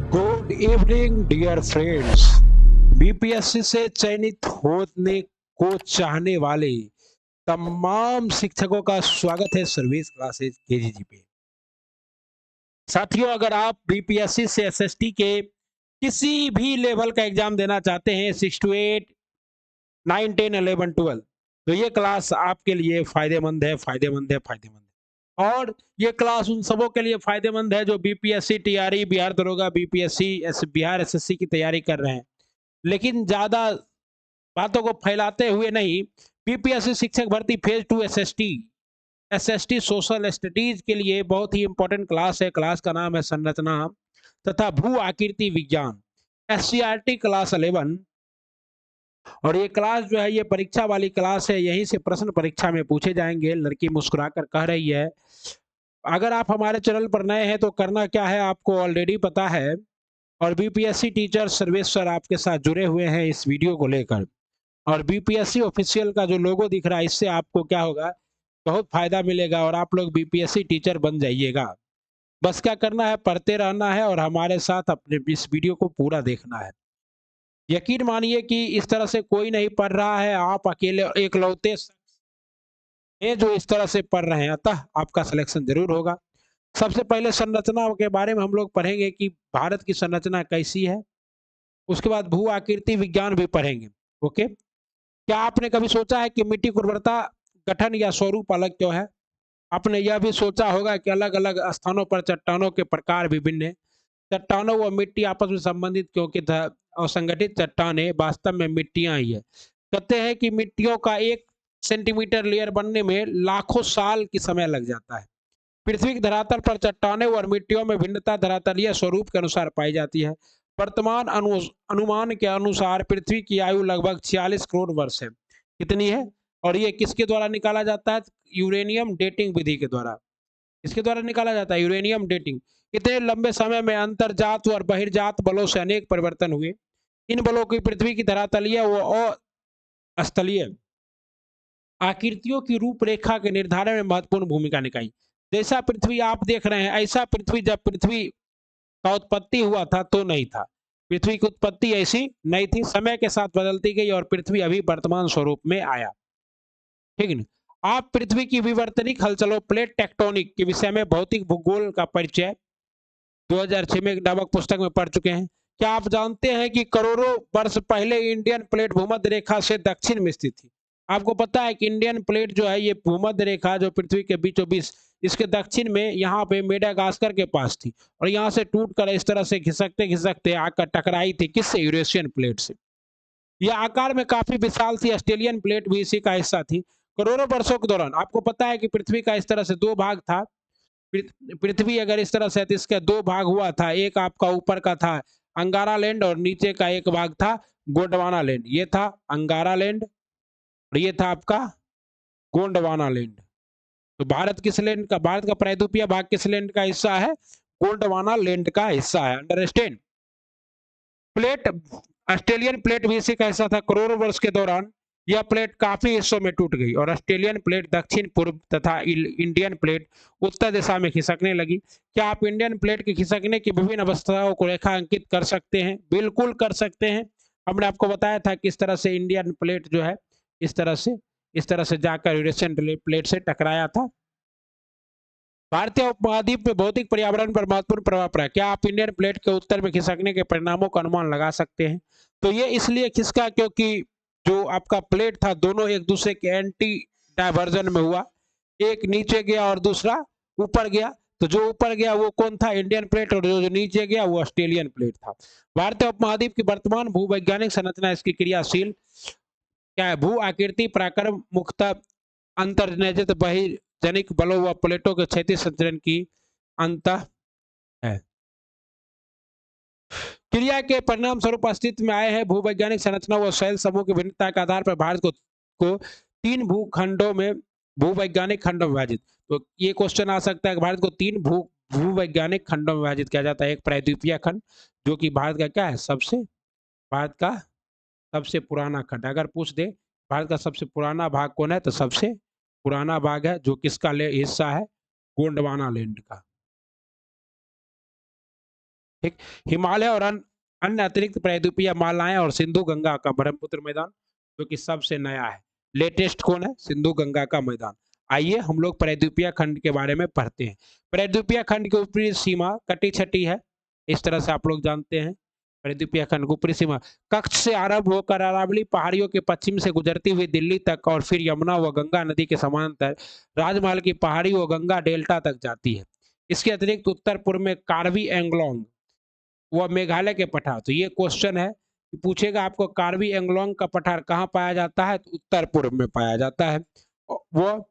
Good evening dear friends. BPSC से चयनित होने को चाहने वाले तमाम शिक्षकों का स्वागत है सर्विस क्लासेज केजीजी पे। साथियों, अगर आप बीपीएससी से एसएसटी के किसी भी लेवल का एग्जाम देना चाहते हैं, 6 टू 8, 9, 10, 11, 12, तो ये क्लास आपके लिए फायदेमंद है, फायदेमंद है, फायदेमंद है। और ये क्लास उन सबों के लिए फायदेमंद है जो बीपीएससी, टीआरई, बिहार दरोगा, बीपीएससी, बिहार एसएससी की तैयारी कर रहे हैं। लेकिन ज़्यादा बातों को फैलाते हुए नहीं, बीपीएससी शिक्षक भर्ती phase 2 SST, SST social studies के लिए बहुत ही इंपॉर्टेंट क्लास है। क्लास का नाम है संरचना तथा भू आकृति विज्ञान, एससीईआरटी क्लास 11। और ये क्लास जो है, ये परीक्षा वाली क्लास है, यहीं से प्रश्न परीक्षा में पूछे जाएंगे। लड़की मुस्कुराकर कह रही है। अगर आप हमारे चैनल पर नए हैं तो करना क्या है आपको ऑलरेडी पता है। और बीपीएससी टीचर सर्वेश सर आपके साथ जुड़े हुए हैं इस वीडियो को लेकर। और बीपीएससी ऑफिशियल का जो लोगो दिख रहा है, इससे आपको क्या होगा, बहुत फायदा मिलेगा और आप लोग बीपीएससी टीचर बन जाइएगा। बस क्या करना है, पढ़ते रहना है और हमारे साथ अपने इस वीडियो को पूरा देखना है। यकीन मानिए कि इस तरह से कोई नहीं पढ़ रहा है, आप अकेले एकलौते हैं जो इस तरह से पढ़ रहे हैं, अतः आपका सिलेक्शन जरूर होगा। सबसे पहले संरचना के बारे में हम लोग पढ़ेंगे कि भारत की संरचना कैसी है। उसके बाद भू आकृति विज्ञान भी पढ़ेंगे। ओके। क्या आपने कभी सोचा है कि मिट्टी की उर्वरता, गठन या स्वरूप अलग क्यों है? आपने यह भी सोचा होगा कि अलग अलग स्थानों पर चट्टानों के प्रकार विभिन्न हैं। चट्टानों व मिट्टी आपस में संबंधित क्योंकि असंगठित चट्टानें वास्तव में मिट्टियां ही है। कहते हैं कि मिट्टियों का 1 सेंटीमीटर लेयर बनने में लाखों साल की समय लग जाता है। पृथ्वी की धरातल पर चट्टानें और मिट्टियों में भिन्नता धरातलीय स्वरूप के अनुसार पाई जाती है। वर्तमान अनुमान के अनुसार पृथ्वी की आयु लगभग 46 करोड़ वर्ष है। कितनी है? और ये किसके द्वारा निकाला जाता है? यूरेनियम डेटिंग विधि के द्वारा। इसके द्वारा निकाला जाता है यूरेनियम डेटिंग। इतने लंबे समय में अंतर्जात और बहिर्जात बलों से अनेक परिवर्तन हुए। इन बलों की पृथ्वी की धरातलीय व अस्थलीय आकृतियों की रूपरेखा के निर्धारण में महत्वपूर्ण भूमिका निभाई। जैसा पृथ्वी आप देख रहे हैं, ऐसा पृथ्वी जब पृथ्वी का उत्पत्ति हुआ था तो नहीं था। पृथ्वी की उत्पत्ति ऐसी नहीं थी, समय के साथ बदलती गई और पृथ्वी अभी वर्तमान स्वरूप में आया। ठीक है। आप पृथ्वी की विवर्तनिक हलचलों, प्लेट टेक्टोनिक के विषय में भौतिक भूगोल का परिचय 2006 में एक नामक पुस्तक में पढ़ चुके हैं। क्या आप जानते हैं कि करोड़ों वर्ष पहले इंडियन प्लेट भूमध्य रेखा से दक्षिण में स्थित थी? आपको पता है कि इंडियन प्लेट जो है, ये भूमध्य रेखा जो पृथ्वी के बीचों बीच, इसके दक्षिण में यहाँ पे मेडागास्कर के पास थी। और यहाँ से टूट कर इस तरह से खिसकते खिसकते आकर टकराई थी किससे? यूरेशियन प्लेट से। यह आकार में काफी विशाल थी। ऑस्ट्रेलियन प्लेट भी इसी का हिस्सा थी। करोड़ों वर्षों के दौरान आपको पता है कि पृथ्वी का इस तरह से दो भाग था। पृथ्वी अगर इस तरह से, तो इसका दो भाग हुआ था। एक आपका ऊपर का था अंगारा लैंड और नीचे का एक भाग था गोंडवाना लैंड। ये था अंगारा लैंड और ये था आपका गोंडवाना लैंड। तो भारत का प्रायद्वीपीय भाग किस लैंड का हिस्सा है? गोंडवाना लैंड का हिस्सा है। अंडरस्टैंड? प्लेट, ऑस्ट्रेलियन प्लेट भी इसी का हिस्सा था। करोड़ों वर्ष के दौरान यह प्लेट काफी हिस्सों में टूट गई और ऑस्ट्रेलियन प्लेट दक्षिण पूर्व तथा इंडियन प्लेट उत्तर दिशा में खिसकने लगी। क्या आप इंडियन प्लेट के खिसकने की विभिन्न अवस्थाओं को रेखांकित कर सकते हैं? बिल्कुल कर सकते हैं। हमने आपको बताया था किस तरह से इंडियन प्लेट जो है, इस तरह से जाकर यूरेशियन प्लेट से टकराया था। भारतीय उपमहाद्वीप में भौतिक पर्यावरण पर महत्वपूर्ण प्रभाव पड़ा। क्या आप इंडियन प्लेट के उत्तर में खिसकने के परिणामों का अनुमान लगा सकते हैं? तो ये इसलिए खिसका क्योंकि जो आपका प्लेट था, दोनों एक दूसरे के एंटी डायवर्जन में हुआ। एक नीचे गया और दूसरा ऊपर गया। तो जो ऊपर गया वो कौन था? Indian plate. और जो नीचे गया वो ऑस्ट्रेलियन प्लेट था। भारतीय उपमहाद्वीप की वर्तमान भूवैज्ञानिक संरचना, इसकी क्रियाशील क्या है? भू आकृति पराक्रम मुख्यतः अंतर्निहित बहिर्जनिक बलों व प्लेटों के क्षैतिज संचरण की अंत है। क्रिया के परिणाम स्वरूप अस्तित्व में आए हैं। भूवैज्ञानिक संरचना व शैल समूह की भिन्नता के आधार पर भारत को 3 भूखंडों में, भूवैज्ञानिक खंडों में विभाजित। तो ये क्वेश्चन आ सकता है कि भारत को 3 भूवैज्ञानिक खंडों में विभाजित किया जाता है। एक प्रायद्वीपीय खंड, जो कि भारत का क्या है? भारत का सबसे पुराना खंड। अगर पूछ दे भारत का सबसे पुराना भाग कौन है, तो सबसे पुराना भाग है जो किसका हिस्सा है? गोंडवाना लैंड का। ठीक। हिमालय और अन्य अतिरिक्त प्रायद्वीपीय मालाएं और सिंधु गंगा का ब्रह्मपुत्र मैदान, जो कि सबसे नया है। लेटेस्ट कौन है? सिंधु गंगा का मैदान। आइए हम लोग प्रायद्वीपीय खंड के बारे में पढ़ते हैं। प्रायद्वीपीय खंड की ऊपरी सीमा कटी छटी है, इस तरह से आप लोग जानते हैं। प्रायद्वीपीय खंड की ऊपरी सीमा कच्छ से आरंभ होकर अरावली पहाड़ियों के पश्चिम से गुजरती हुई दिल्ली तक और फिर यमुना व गंगा नदी के समांतर राजमहल की पहाड़ी व गंगा डेल्टा तक जाती है। इसके अतिरिक्त उत्तर पूर्व में कार्बी एंगलोंग व मेघालय के पठार। तो ये क्वेश्चन है कि पूछेगा आपको कार्बी एंगलोंग का पठार कहाँ पाया जाता है? तो उत्तर पूर्व में पाया जाता है। वो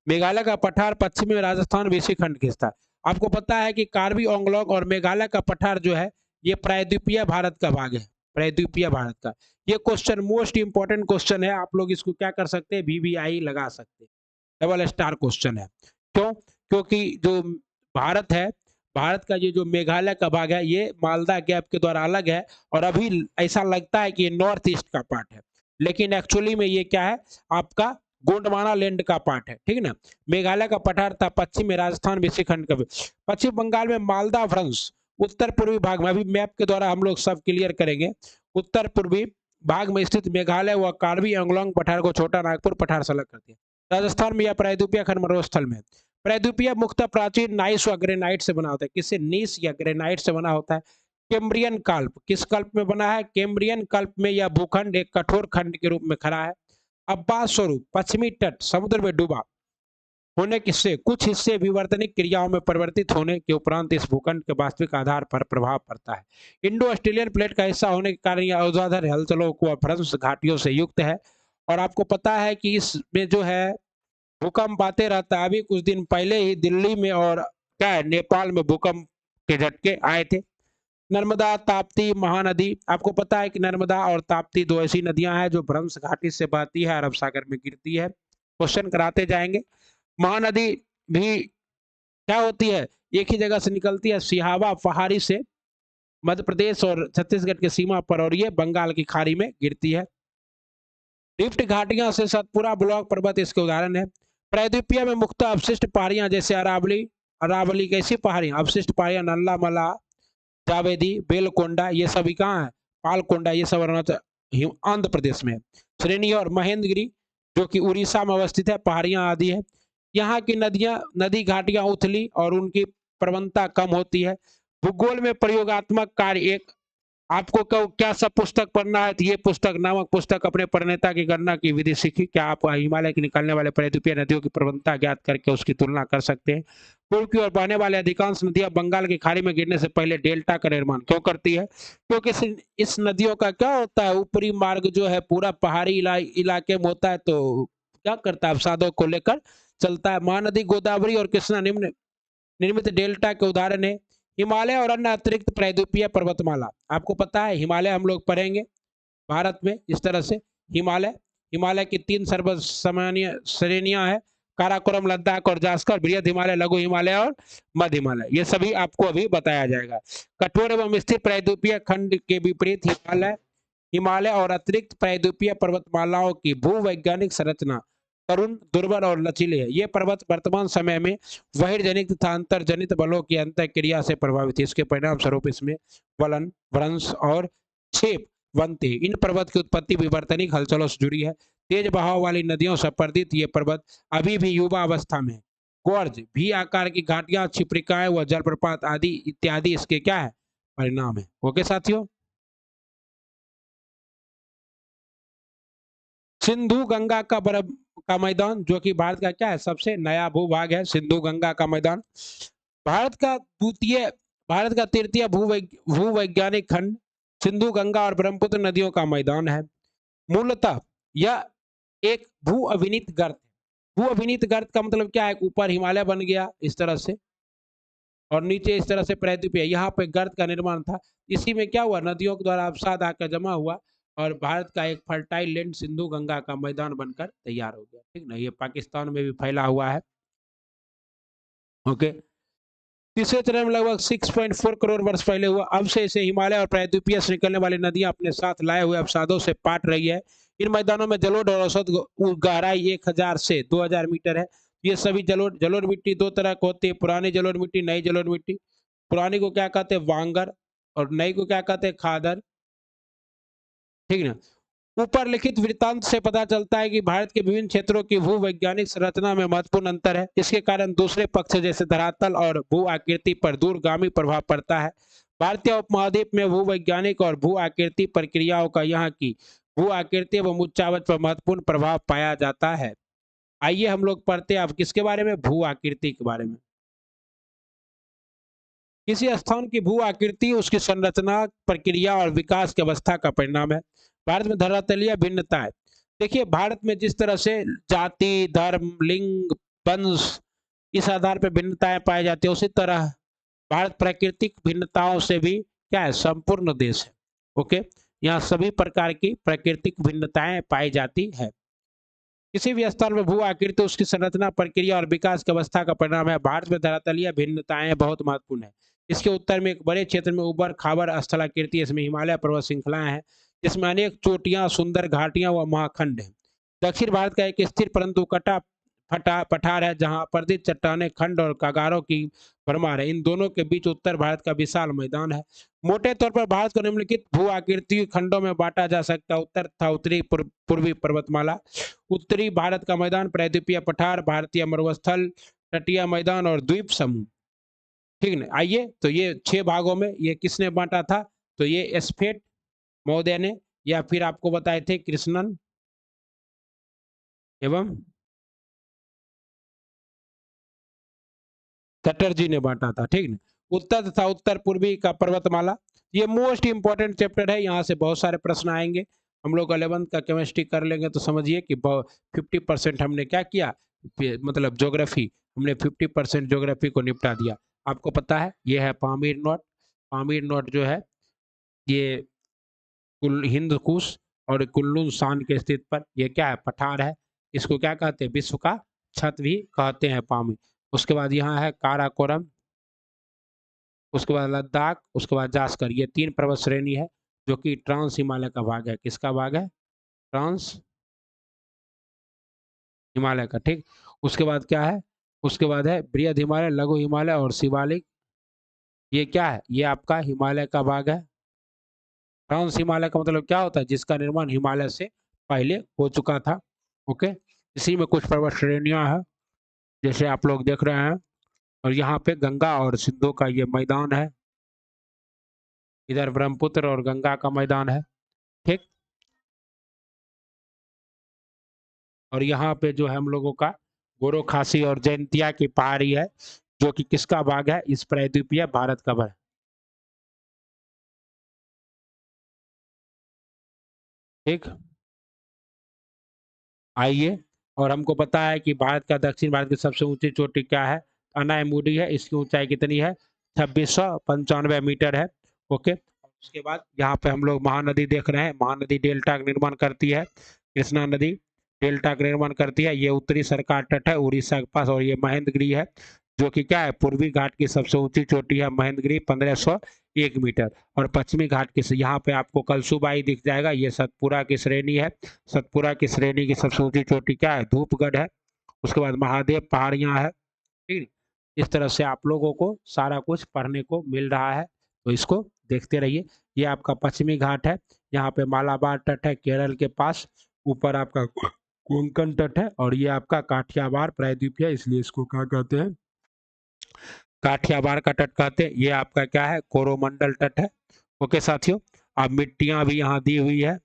मेघालय का पठार पश्चिम में राजस्थान विषय खंड खींचता है। आपको पता है कि कार्बी एंगलोंग और मेघालय का पठार जो है ये प्रायद्वीपीय भारत का भाग है, प्रायद्वीपीय भारत का। ये क्वेश्चन मोस्ट इंपॉर्टेंट क्वेश्चन है, आप लोग इसको क्या कर सकते हैं? VVI लगा सकते हैं, डबल स्टार क्वेश्चन है। क्यों? क्योंकि जो भारत है, भारत का ये जो मेघालय का भाग है ये मालदा गैप के द्वारा अलग है और अभी ऐसा लगता है कि ये नॉर्थ ईस्ट का पार्ट है, लेकिन एक्चुअली में ये क्या है? आपका गोंडवाना लैंड का पार्ट है, ठीक है ना। मेघालय का पठार था पश्चिम में राजस्थान विषयखंड का। पश्चिम बंगाल में मालदा भ्रंश उत्तर पूर्वी भाग में, अभी मैप के द्वारा हम लोग सब क्लियर करेंगे। उत्तर पूर्वी भाग में स्थित मेघालय व कार्बी एंगलोंग पठार को छोटा नागपुर पठार से अलग करती है। राजस्थान में यह प्रायद्वीपीय खंड मरुस्थल में। प्रायद्वीपीय मुख्यतः प्राचीन नाइस व ग्रेनाइट से बना होता है। किससे? नीस या ग्रेनाइट से बना होता है। कैम्ब्रियन कल्प, किस कल्प में बना है? कैम्ब्रियन कल्प में यह भूखंड एक कठोर खंड के रूप में खड़ा है। अब्बास स्वरूप पश्चिमी तट समुद्र में डूबा होने किससे कुछ हिस्से विवर्तनिक क्रियाओं में परिवर्तित होने के उपरांत इस भूखंड के वास्तविक आधार पर प्रभाव पड़ता है। इंडो ऑस्ट्रेलियन प्लेट का हिस्सा होने के कारण यह ऊर्ध्वाधर हलचलों को भ्रंश घाटियों से युक्त है। और आपको पता है कि इसमें जो है भूकंप आते रहता है। अभी कुछ दिन पहले ही दिल्ली में और क्या है नेपाल में भूकंप के झटके आए थे। नर्मदा ताप्ती महानदी, आपको पता है कि नर्मदा और ताप्ती दो ऐसी नदियां हैं जो भ्रंश घाटी से बहती है, अरब सागर में गिरती है। क्वेश्चन कराते जाएंगे। महानदी भी क्या होती है? एक ही जगह से निकलती है, सिहावा पहाड़ी से मध्य प्रदेश और छत्तीसगढ़ की सीमा पर, और ये बंगाल की खाड़ी में गिरती है। रिफ्ट घाटियां से सतपुरा ब्लॉक पर्वत इसके उदाहरण है। प्रायद्वीपीय में मुख्यतः अवशिष्ट पहाड़ियां जैसे अरावली, अरावली कैसी पहाड़ियां? अवशिष्ट पहाड़ियां नल्ला मला, जावेदी, बेलकोंडा, ये सभी कहाँ है? पालकोंडा, ये सब आंध्र प्रदेश में। श्रेणी और महेंद्रगिरी जो कि उड़ीसा में अवस्थित है, पहाड़ियां आदि है। यहाँ की नदियां, नदी घाटियां उथली और उनकी प्रवणता कम होती है। भूगोल में प्रयोगात्मक कार्य एक, आपको क्या सब पुस्तक पढ़ना है? तो ये पुस्तक नामक पुस्तक अपने प्रणेता की गणना की विधि सीखी। क्या आप हिमालय के निकलने वाले प्रायद्वीपीय नदियों की प्रवणता ज्ञात करके उसकी तुलना कर सकते हैं? पूर्व की ओर बहने वाले अधिकांश नदियां बंगाल की खाड़ी में गिरने से पहले डेल्टा का निर्माण क्यों करती है? क्योंकि इस नदियों का क्या होता है? ऊपरी मार्ग जो है पूरा पहाड़ी इलाके में होता है, तो क्या करता है? अवसादों को लेकर चलता है। महानदी गोदावरी और कृष्णा निम्न निर्मित डेल्टा के उदाहरण है। हिमालय और अन्य अतिरिक्त प्रायद्वीपीय पर्वतमाला, आपको पता है हिमालय हम लोग पढ़ेंगे भारत में इस तरह से। हिमालय, हिमालय की 3 सर्वसामान्य श्रेणियां हैं, काराकोरम, लद्दाख और जास्कर, बृहद हिमालय, लघु हिमालय और मध्य हिमालय। ये सभी आपको अभी बताया जाएगा। कठोर एवं स्थिर प्रायद्वीपीय खंड के विपरीत हिमालय, हिमालय और अतिरिक्त प्रायद्वीपीय पर्वतमालाओं की भूवैज्ञानिक संरचना तरुण, दुर्बल और लचीले है। ये पर्वत वर्तमान समय में बहिर्जनित तथा अंतर्जनित बलों की अंतःक्रिया से प्रभावित है। इसके परिणाम स्वरूप इसमें वलन, भ्रंश और छेप बनते हैं। इन पर्वत की उत्पत्ति विवर्तनिक हलचलों से जुड़ी है। तेज बहाव वाली नदियों से पर्दित ये पर्वत अभी भी युवा अवस्था में है। गोर्ज, भी आकार की घाटियां, छिप्रिकाएं व जलप्रपात आदि इत्यादि इसके क्या है? परिणाम है। ओके साथियों। सिंधु गंगा का मैदान, जो कि भारत का क्या है? सबसे नया भूभाग है सिंधु गंगा का मैदान। भारत का द्वितीय, भारत का तृतीय भूवैज्ञानिक खंड सिंधु गंगा और ब्रह्मपुत्र नदियों का मैदान है। मूलतः यह एक भू अभिनीत गर्त है। भू अभिनीत गर्त का मतलब क्या है? ऊपर हिमालय बन गया इस तरह से और नीचे इस तरह से प्रायद्वीपीय, यहाँ पे गर्त का निर्माण था। इसी में क्या हुआ? नदियों के द्वारा अवसाद आकर जमा हुआ और भारत का एक फर्टाइल लैंड सिंधु गंगा का मैदान बनकर तैयार हो गया। ठीक ना। ये पाकिस्तान में भी फैला हुआ है। ओके। तीसरे चरण में लगभग 6.4 करोड़ वर्ष पहले हुआ। अब से इसे हिमालय और प्रायद्वीपीय से निकलने वाली नदियां अपने साथ लाए हुए अवसादों से पाट रही है। इन मैदानों में जलोढ़ और औसत गहराई 1000 से 2000 मीटर है। ये सभी जलोढ़ मिट्टी दो तरह की होती है, पुरानी जलोढ़ मिट्टी, नई जलोढ़ मिट्टी। पुरानी को क्या कहते हैं, वांगर, और नई को क्या कहते हैं, खादर। ठीक ना। ऊपर लिखित वृत्तांत से पता चलता है कि भारत के विभिन्न क्षेत्रों की भूवैज्ञानिक संरचना में महत्वपूर्ण अंतर है। इसके कारण दूसरे पक्ष जैसे धरातल और भू आकृति पर दूरगामी प्रभाव पड़ता है। भारतीय उपमहाद्वीप में भूवैज्ञानिक और भू आकृति प्रक्रियाओं का यहाँ की भू आकृति एवं उच्चावच पर महत्वपूर्ण प्रभाव पाया जाता है। आइए हम लोग पढ़ते हैं अब किसके बारे में, भू आकृति के बारे में। किसी स्थान की भू आकृति उसकी संरचना, प्रक्रिया और विकास की अवस्था का परिणाम है। भारत में धरातलीय भिन्नताएं, देखिए भारत में जिस तरह से जाति, धर्म, लिंग, वंश, इस आधार पर भिन्नताएं पाई जाती है, उसी तरह भारत प्राकृतिक भिन्नताओं से भी क्या है, संपूर्ण देश है। ओके, यहाँ सभी प्रकार की प्राकृतिक भिन्नताएं पाई जाती है। किसी भी स्थान में भू आकृति उसकी संरचना, प्रक्रिया और विकास की अवस्था का परिणाम है। भारत में धरातलीय भिन्नताएं बहुत महत्वपूर्ण है। इसके उत्तर में एक बड़े क्षेत्र में उबड़ खाबड़ स्थलाकृति, इसमें हिमालय पर्वत श्रृंखलाएं हैं, जिसमें अनेक चोटियां, सुंदर घाटियां व महाखंड हैं। दक्षिण भारत का एक स्थिर परंतु कटा फटा पठार है, जहां अपर्दित चट्टाने, खंड और कागारों की भरमार है। इन दोनों के बीच उत्तर भारत का विशाल मैदान है। मोटे तौर पर भारत को निम्नलिखित भू आकृति खंडों में बांटा जा सकता है। उत्तर तथा उत्तरी पूर्वी पर्वतमाला, उत्तरी भारत का मैदान, प्रायद्वीपीय पठार, भारतीय मरुस्थल, तटीय मैदान और द्वीप समूह। ठीक है, आइए तो ये 6 भागों में ये किसने बांटा था, तो ये स्फेट महोदय ने, या फिर आपको बताए थे कृष्णन एवं चटर्जी ने बांटा था। ठीक है, उत्तर तथा उत्तर पूर्वी का पर्वतमाला, ये मोस्ट इंपॉर्टेंट चैप्टर है, यहाँ से बहुत सारे प्रश्न आएंगे। हम लोग 11th का केमिस्ट्री कर लेंगे तो समझिए कि 50% हमने क्या किया, मतलब ज्योग्राफी, हमने 50% ज्योग्राफी को निपटा दिया। आपको पता है ये है पामीर नोट। पामीर नोट जो है ये हिंद कुश और कुल्लू शान के स्थित पर ये क्या है, पठार है। इसको क्या कहते हैं, विश्व का छत भी कहते हैं पामीर। उसके बाद यहाँ है काराकोरम, उसके बाद लद्दाख, उसके बाद जास्कर। ये 3 पर्वत श्रेणी है जो कि ट्रांस हिमालय का भाग है। किसका भाग है, ट्रांस हिमालय का। ठीक, उसके बाद क्या है, उसके बाद है बृहद हिमालय, लघु हिमालय और शिवालिक। ये क्या है, ये आपका हिमालय का भाग है। ट्रांस हिमालय का मतलब क्या होता है, जिसका निर्माण हिमालय से पहले हो चुका था। ओके, इसी में कुछ पर्वत श्रेणियां हैं जैसे आप लोग देख रहे हैं, और यहाँ पे गंगा और सिंधु का ये मैदान है, इधर ब्रह्मपुत्र और गंगा का मैदान है। ठीक, और यहाँ पे जो है हम लोगों का गोरो खासी और जैंतिया की पहाड़ी है, जो कि किसका भाग है, इस प्रायद्वीपीय भारत का भाग। ठीक, आइए, और हमको पता है कि भारत का, दक्षिण भारत की सबसे ऊंची चोटी क्या है, अनायमुडी है। इसकी ऊंचाई कितनी है, 2695 मीटर है। ओके, उसके बाद यहाँ पे हम लोग महानदी देख रहे हैं, महानदी डेल्टा का निर्माण करती है, कृष्णा नदी डेल्टा का निर्माण करती है। ये उत्तरी सरकार तट है उड़ीसा के पास, और ये महेंद्रगिरी है जो कि क्या है, पूर्वी घाट की सबसे ऊंची चोटी है महेंद्रगिरी, 1501 मीटर। और पश्चिमी घाट की यहाँ पे आपको कलसुबाई दिख जाएगा, ये सतपुरा की श्रेणी है। सतपुरा की श्रेणी की सबसे ऊंची चोटी क्या है, धूपगढ़ है। उसके बाद महादेव पहाड़ियां है। ठीक, इस तरह से आप लोगों को सारा कुछ पढ़ने को मिल रहा है, तो इसको देखते रहिए। ये आपका पश्चिमी घाट है, यहाँ पे मालाबार तट है केरल के पास, ऊपर आपका कोंकण तट है, और ये आपका काठियावाड़ प्रायद्वीप है, इसलिए इसको क्या कहते हैं, काठियावाड़ का तट कहते हैं। ये आपका क्या है, कोरोमंडल तट है। ओके साथियों, अब मिट्टियां भी यहाँ दी हुई है।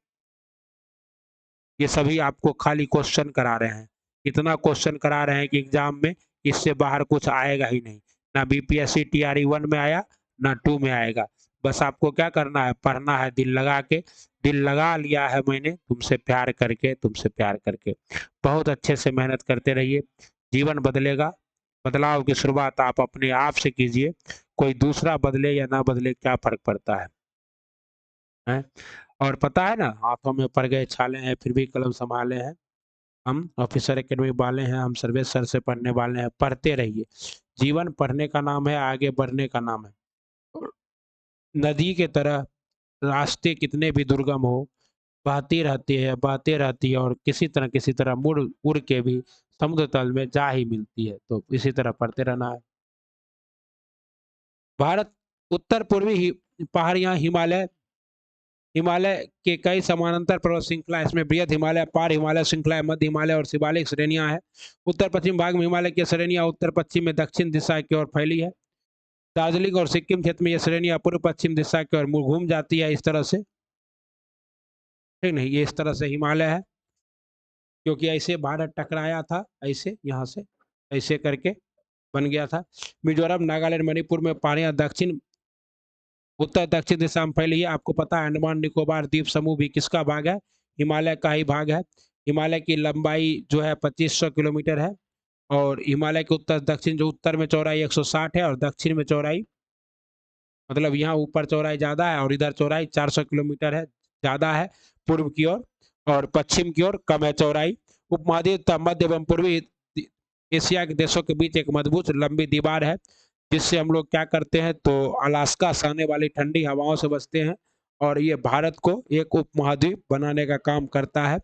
ये सभी आपको खाली क्वेश्चन करा रहे हैं, इतना क्वेश्चन करा रहे हैं कि एग्जाम में इससे बाहर कुछ आएगा ही नहीं। ना बीपीएससी टीआरई 1 में आया, ना 2 में आएगा। बस आपको क्या करना है, पढ़ना है दिल लगा के। दिल लगा लिया है मैंने तुमसे प्यार करके, तुमसे प्यार करके। बहुत अच्छे से मेहनत करते रहिए, जीवन बदलेगा। बदलाव की शुरुआत आप अपने आप से कीजिए, कोई दूसरा बदले या ना बदले क्या फर्क पड़ता है? और पता है ना, हाथों में पड़ गए छाले हैं फिर भी कलम संभाले हैं। हम ऑफिसर एकेडमी वाले हैं, हम सर्वेश सर से पढ़ने वाले हैं। पढ़ते रहिए, जीवन पढ़ने का नाम है, आगे बढ़ने का नाम है। नदी के तरह रास्ते कितने भी दुर्गम हो, बहती रहती है, बहती रहती है, और किसी तरह मुड़ उड़ के भी समुद्र तल में जा ही मिलती है। तो इसी तरह पढ़ते रहना है। भारत उत्तर पूर्वी पहाड़ियां हिमालय हिमालय के कई समानांतर पर्वत श्रृंखला, इसमें बृहद हिमालय, पार हिमालय श्रृंखला, मध्य हिमालय और शिवालिक श्रेणियां हैं। उत्तर पश्चिम भाग में हिमालय की श्रेणियां उत्तर पश्चिम में दक्षिण दिशा की ओर फैली है। दार्जिलिंग और सिक्किम क्षेत्र में ये श्रेणियां पूर्व पश्चिम दिशा की ओर घूम जाती है इस तरह से, ठीक नहीं, ये इस तरह से हिमालय है, क्योंकि ऐसे भारत टकराया था, ऐसे यहाँ से ऐसे करके बन गया था। मिजोरम, नागालैंड, मणिपुर में पहाड़ियां दक्षिण उत्तर दक्षिण दिशा में फैली है। आपको पता है अंडमान निकोबार द्वीप समूह भी किसका भाग है? हिमालय का ही भाग है। हिमालय की लंबाई जो है 2500 किलोमीटर है, और हिमालय के उत्तर दक्षिण, जो उत्तर में चौड़ाई 160 है और दक्षिण में चौड़ाई, मतलब यहाँ ऊपर चौड़ाई ज़्यादा है और इधर चौड़ाई 400 किलोमीटर है, ज़्यादा है पूर्व की ओर, और पश्चिम की ओर कम है चौड़ाई। उपमहाद्वीप मध्य एवं पूर्वी एशिया के देशों के बीच एक मजबूत लंबी दीवार है, जिससे हम लोग क्या करते हैं, तो अलास्का से आने वाली ठंडी हवाओं से बचते हैं, और ये भारत को एक उपमहाद्वीप बनाने का काम करता है।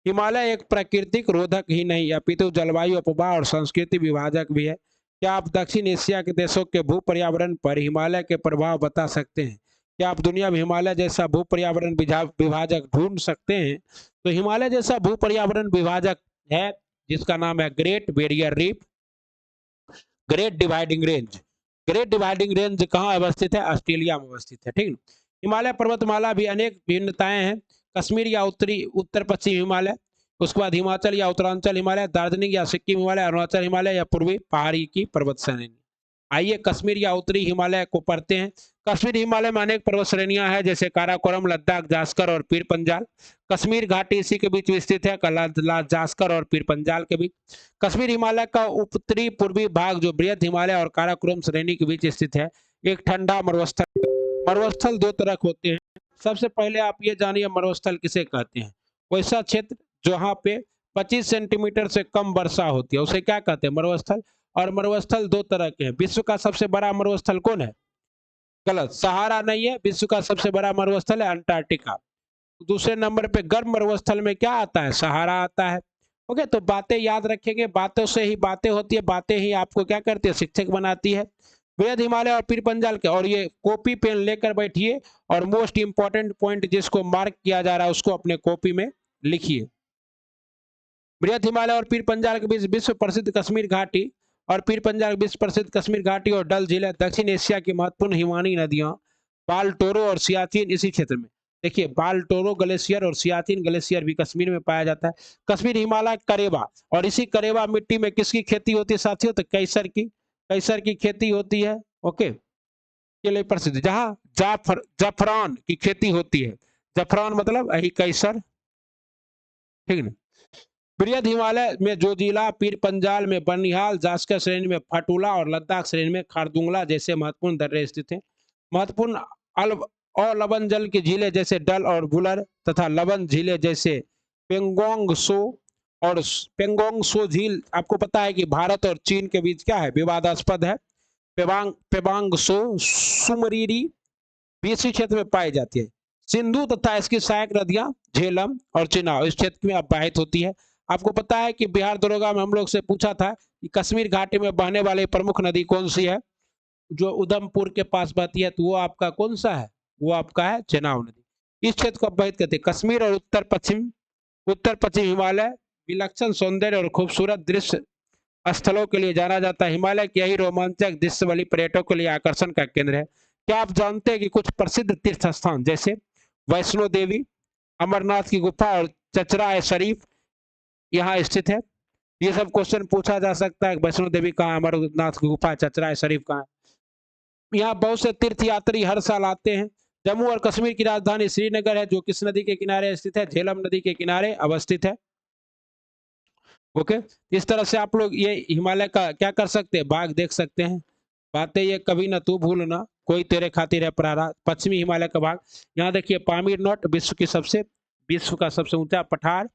हिमालय एक प्राकृतिक रोधक ही नहीं, अपितु जलवायु अपवाह और संस्कृति विभाजक भी है। क्या आप दक्षिण एशिया के देशों के भू पर्यावरण पर हिमालय के प्रभाव बता सकते हैं? क्या आप दुनिया में हिमालय जैसा भू पर्यावरण विभाजक ढूंढ सकते हैं? तो हिमालय जैसा भू पर्यावरण विभाजक है, जिसका नाम है great barrier reef, great dividing range. Great dividing range कहाँ अवस्थित है? ऑस्ट्रेलिया में अवस्थित है, ठीक। हिमालय पर्वतमाला भी अनेक भिन्नताएं हैं। कश्मीर या उत्तर पश्चिम हिमालय, उसके बाद हिमाचल या उत्तरांचल हिमालय, दार्जिलिंग या सिक्किम हिमालय, अरुणाचल हिमालय या पूर्वी पहाड़ी की पर्वत श्रेणी। आइए कश्मीर या उत्तरी हिमालय को पढ़ते हैं। कश्मीर हिमालय में अनेक पर्वत श्रेणियां हैं, जैसे काराकोरम, लद्दाख, जास्कर और पीर पंजाल। कश्मीर घाटी इसी के बीच स्थित है, जास्कर और पीर पंजाल के बीच। कश्मीर हिमालय का उत्तरी पूर्वी भाग, जो बृहद हिमालय और काराकोरम श्रेणी के बीच स्थित है, एक ठंडा मरुस्थल। मरुस्थल दो तरह के होते हैं। सबसे पहले आप ये जानिए मरुस्थल किसे कहते हैं। वैसा क्षेत्र जहाँ पे 25 सेंटीमीटर से कम वर्षा होती है उसे क्या कहते हैं? मरुस्थल। और मरुस्थल दो तरह के हैं। विश्व का सबसे बड़ा मरुस्थल कौन है? गलत, सहारा नहीं है। विश्व का सबसे बड़ा मरुस्थल है अंटार्कटिका। दूसरे नंबर पे गर्म मरुस्थल में क्या आता है? सहारा आता है। ओके, तो बातें याद रखेंगे, बातों से ही बातें होती है, बातें ही आपको क्या करती है? शिक्षक बनाती है। बृहद हिमालय और पीर पंजाल के, और ये कॉपी पेन लेकर बैठिए, और मोस्ट इंपॉर्टेंट पॉइंट जिसको मार्क किया जा रहा है उसको अपने कॉपी में लिखिए। बृहद हिमालय और पीर पंजाल के बीच विश्व प्रसिद्ध कश्मीर घाटी और पीर पंजाल विश्व प्रसिद्ध कश्मीर घाटी और डल झील है। दक्षिण एशिया की महत्वपूर्ण हिमानी नदियां बाल्टोरो और सियाचिन इसी क्षेत्र में। देखिए, बाल्टोरो ग्लेशियर और सियाचिन ग्लेशियर भी कश्मीर में पाया जाता है। कश्मीर हिमालय करेबा, और इसी करेबा मिट्टी में किसकी खेती होती है साथियों? तो कैसर की खेती होती है। ओके, के लिए प्रसिद्ध, जहाँ जफरान की खेती होती है। जफरान मतलब यही कैसर, ठीक है। बृहद हिमालय में जोजिला, पीर पंजाल में बनिहाल, जास्कर श्रेणी में फटूला और लद्दाख श्रेणी में खारदुंगला जैसे महत्वपूर्ण दर्रे स्थित हैं। महत्वपूर्ण और लवण जल की झीलें जैसे डल और बुलर तथा लवण झीलें जैसे पेंगोंग सो और पेंगोंग सो झील, आपको पता है कि भारत और चीन के बीच क्या है? विवादास्पद है। पेबांग सो सुमरीरी भी इसी क्षेत्र में पाई जाती है। सिंधु तथा इसकी सहायक नदियां झेलम और चिनाब इस क्षेत्र में अपवाहित होती है। आपको पता है कि बिहार दरोगा में हम लोग से पूछा था कि कश्मीर घाटी में बहने वाली प्रमुख नदी कौन सी है? जो उधमपुर के पास बहती है, तो वो आपका कौन सा है? वो आपका है चेनाब नदी। इस क्षेत्र को अपवाहित करते हैं। कश्मीर और उत्तर पश्चिम हिमालय विलक्षण सौंदर्य और खूबसूरत दृश्य स्थलों के लिए जाना जाता है। हिमालय की यही रोमांचक दृश्य वाली पर्यटकों के लिए आकर्षण का केंद्र है। क्या आप जानते हैं कि कुछ प्रसिद्ध तीर्थ स्थान जैसे वैष्णो देवी, अमरनाथ की गुफा और चचरा शरीफ यहाँ स्थित है? ये सब क्वेश्चन पूछा जा सकता है। वैष्णो देवी कहाँ, अमरनाथ की गुफा, चचरा शरीफ कहाँ है? यहाँ बहुत से तीर्थ यात्री हर साल आते हैं। जम्मू और कश्मीर की राजधानी श्रीनगर है, जो किस नदी के किनारे स्थित है? झेलम नदी के किनारे अवस्थित है। ओके, इस तरह से आप लोग ये हिमालय का क्या कर सकते हैं? भाग देख सकते हैं। बातें ये कभी ना तू भूलना, कोई तेरे खातिर है प्रारा। पश्चिमी हिमालय का भाग, यहाँ देखिए पामीर नोट, विश्व का सबसे ऊंचा पठार,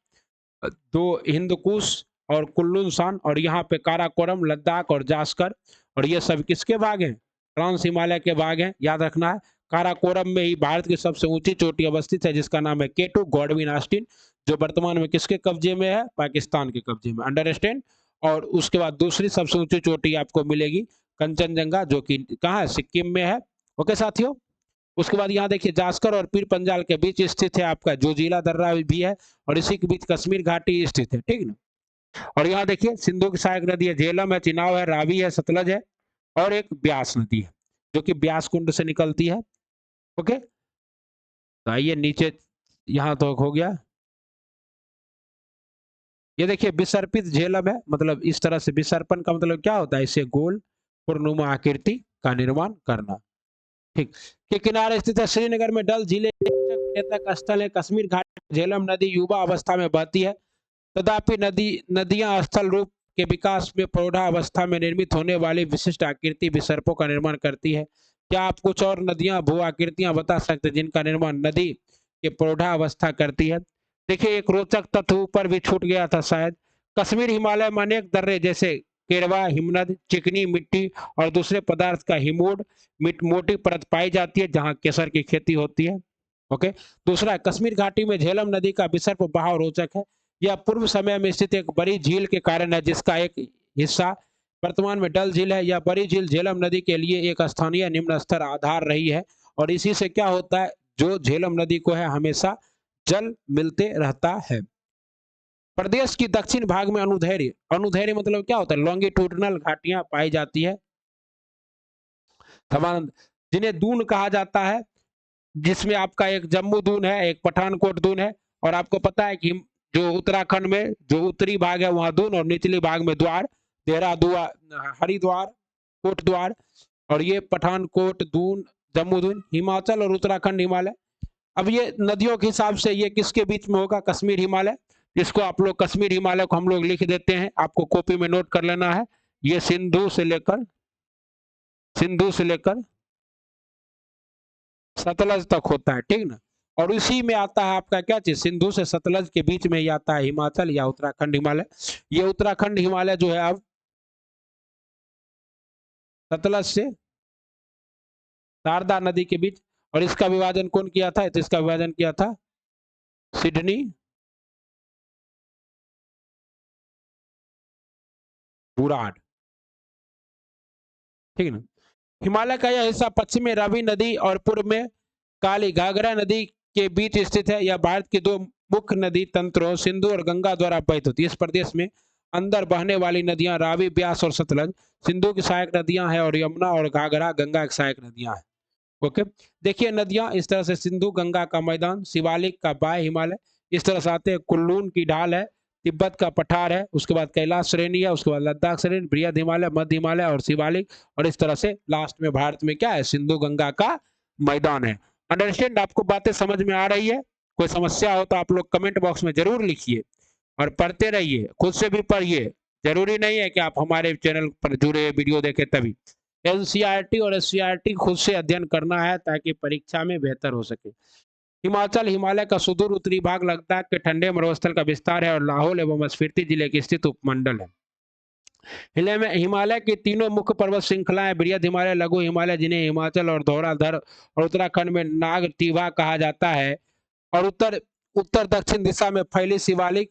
दो हिंदकुश और कुल्लुन, और यहाँ पे काराकोरम, लद्दाख और जास्कर, और ये सब किसके भाग हैं? ट्रांस हिमालय के भाग हैं, याद रखना है। काराकोरम में ही भारत की सबसे ऊंची चोटी अवस्थित है, जिसका नाम है केटू गॉडविन ऑस्टिन, जो वर्तमान में किसके कब्जे में है? पाकिस्तान के कब्जे में। अंडरस्टैंड। और उसके बाद दूसरी सबसे ऊंची चोटी आपको मिलेगी कंचनजंगा, जो कि कहाँ है, सिक्किम में है। ओके साथियों, उसके बाद यहाँ देखिए जास्कर और पीर पंजाल के बीच स्थित है आपका जोजिला दर्रा भी है, और इसी के बीच कश्मीर घाटी स्थित है, ठीक ना। और यहाँ देखिए सिंधु की सहायक नदी है, झेलम है, चिनाब है, रावी है, सतलज है, और एक ब्यास नदी है जो कि ब्यास कुंड से निकलती है। ओके, तो आइए नीचे, यहाँ तो हो गया। ये देखिए विसर्पित झेलम है, मतलब इस तरह से, विसर्पण का मतलब क्या होता है, इसे गोल पूर्णुमा आकृति का निर्माण करना, ठीक। के किनारे स्थित है, श्रीनगर में डल झील पर्यटक स्थल है, कश्मीर घाट झेलम नदी युवा अवस्था में बहती है, तथापि नदियां स्थल रूप के विकास में प्रौढ़ा अवस्था में निर्मित होने वाली विशिष्ट आकृति विसर्पों का निर्माण करती है। क्या आप कुछ और नदियां भू आकृतियां बता सकते हैं जिनका निर्माण नदी के प्रौढ़ा अवस्था करती है? देखिए एक रोचक तथ्य ऊपर भी छूट गया था शायद, कश्मीर हिमालय में अनेक दर्रे जैसे केरवा, हिमनद, चिकनी मिट्टी और दूसरे पदार्थ का हिमोड मोटी परत पाई जाती है जहां केसर की खेती होती है। ओके, दूसरा, कश्मीर घाटी में झेलम नदी का विसर्प बहाव रोचक है। यह पूर्व समय में स्थित एक बड़ी झील के कारण है जिसका एक हिस्सा वर्तमान में डल झील है। यह बड़ी झील झेलम नदी के लिए एक स्थानीय निम्न स्तर आधार रही है, और इसी से क्या होता है, जो झेलम नदी को है हमेशा जल मिलते रहता है। प्रदेश की दक्षिण भाग में अनुधैर्य, अनुधैर्य मतलब क्या होता है, लॉन्गिट्यूडनल घाटियां पाई जाती है, जिन्हें दून कहा जाता है, जिसमें आपका एक जम्मू दून है, एक पठानकोट दून है, और आपको पता है कि जो उत्तराखंड में जो उत्तरी भाग है वहां दून, और निचली भाग में द्वार, देहरादून, हरिद्वार, कोटद्वार, और ये पठानकोट दून, जम्मू दून, हिमाचल और उत्तराखंड हिमालय। अब ये नदियों के हिसाब से ये किसके बीच में होगा, कश्मीर हिमालय, जिसको आप लोग कश्मीर हिमालय को हम लोग लिख देते हैं, आपको कॉपी में नोट कर लेना है। ये सिंधु से लेकर सतलज तक होता है, ठीक ना। और इसी में आता है आपका क्या चीज, सिंधु से सतलज के बीच में ही आता है हिमाचल या उत्तराखंड हिमालय। ये उत्तराखंड हिमालय जो है अब सतलज से शारदा नदी के बीच, और इसका विभाजन कौन किया था, तो इसका विभाजन किया था सिडनी बुराड, ठीक है ना। हिमालय का यह हिस्सा पश्चिम में रावी नदी और पूर्व में काली घाघरा नदी के बीच स्थित है। यह भारत की दो मुख्य नदी तंत्रों सिंधु और गंगा द्वारा प्रवाहित होती है। इस प्रदेश में अंदर बहने वाली नदियां रावी, ब्यास और सतलज सिंधु की सहायक नदियां हैं, और यमुना और घाघरा गंगा की सहायक नदियां हैं। ओके, देखिए नदियां इस तरह से, सिंधु गंगा का मैदान, शिवालिक का बाह्य हिमालय, इस तरह से आते हैं, कुल्लून की ढाल है, तिब्बत का पठार है, उसके बाद कैलाश श्रेणी है, उसके बाद लद्दाख श्रेणी, बृहद हिमालय, मध्य हिमालय और शिवालिक, और इस तरह से लास्ट में भारत में क्या है, सिंधु गंगा का मैदान है। अंडरस्टैंड, आपको बातें समझ में आ रही है? कोई समस्या हो तो आप लोग कमेंट बॉक्स में जरूर लिखिए, और पढ़ते रहिए, खुद से भी पढ़िए। जरूरी नहीं है कि आप हमारे चैनल पर जुड़े वीडियो देखें तभी। एनसीईआरटी और एससीईआरटी खुद से अध्ययन करना है ताकि परीक्षा में बेहतर हो सके। हिमाचल हिमालय का सुदूर उत्तरी भाग लद्दाख के ठंडे मरुस्थल का विस्तार है, और लाहौल एवं स्फीति जिले के स्थित उपमंडल है। हिमालय की तीनों मुख्य पर्वत श्रृंखलाएं, बृहद हिमालय, लघु हिमालय, जिन्हें हिमाचल और धौलाधर और उत्तराखंड में नागटिवा कहा जाता है, और उत्तर उत्तर दक्षिण दिशा में फैली शिवालिक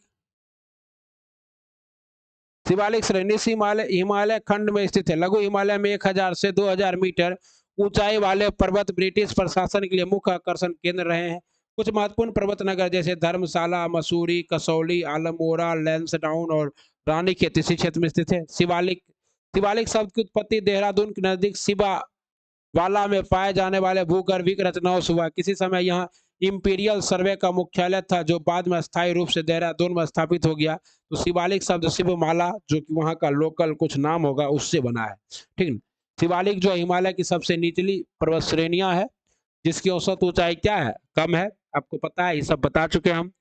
श्रेणी हिमालय खंड में स्थित है। लघु हिमालय में 1000 से 2000 मीटर ऊंचाई वाले पर्वत ब्रिटिश प्रशासन के लिए मुख्य आकर्षण केंद्र रहे हैं। कुछ महत्वपूर्ण पर्वत नगर जैसे धर्मशाला, मसूरी, कसौली, आलमोड़ा, लैंसडाउन और रानीखेत इसी क्षेत्र में स्थित है। शिवालिक शब्द की उत्पत्ति देहरादून के नजदीक शिवा वाला में पाए जाने वाले भूगर्भिक रचनाओं से हुआ। किसी समय यहाँ इंपीरियल सर्वे का मुख्यालय था, जो बाद में अस्थायी रूप से देहरादून में स्थापित हो गया। तो शिवालिक शब्द शिवमाला, जो कि वहाँ का लोकल कुछ नाम होगा, उससे बना है, ठीक है। शिवालिक जो हिमालय की सबसे निचली पर्वत श्रेणियां है, जिसकी औसत ऊंचाई क्या है, कम है, आपको पता है, ये सब बता चुके हम।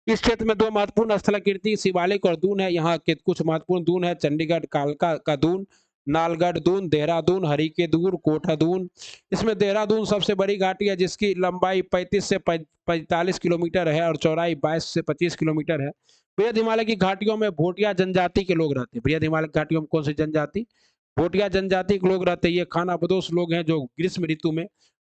इस क्षेत्र में दो महत्वपूर्ण स्थलाकृति शिवालिक और दून है। यहाँ के कुछ महत्वपूर्ण दून है, चंडीगढ़ कालका का दून, नालगढ़ दून, देहरादून हरिके दून, कोठा दून। इसमें देहरादून सबसे बड़ी घाटी है, जिसकी लंबाई 35 से 45 किलोमीटर है और चौड़ाई 22 से 25 किलोमीटर है। बृहद हिमालय की घाटियों में भोटिया जनजाति के लोग रहते हैं। बृहद हिमालय की घाटियों में कौन सी जनजाति, भोटिया जनजाति के लोग रहते हैं। ये खानाबदोश लोग हैं जो ग्रीष्म ऋतु में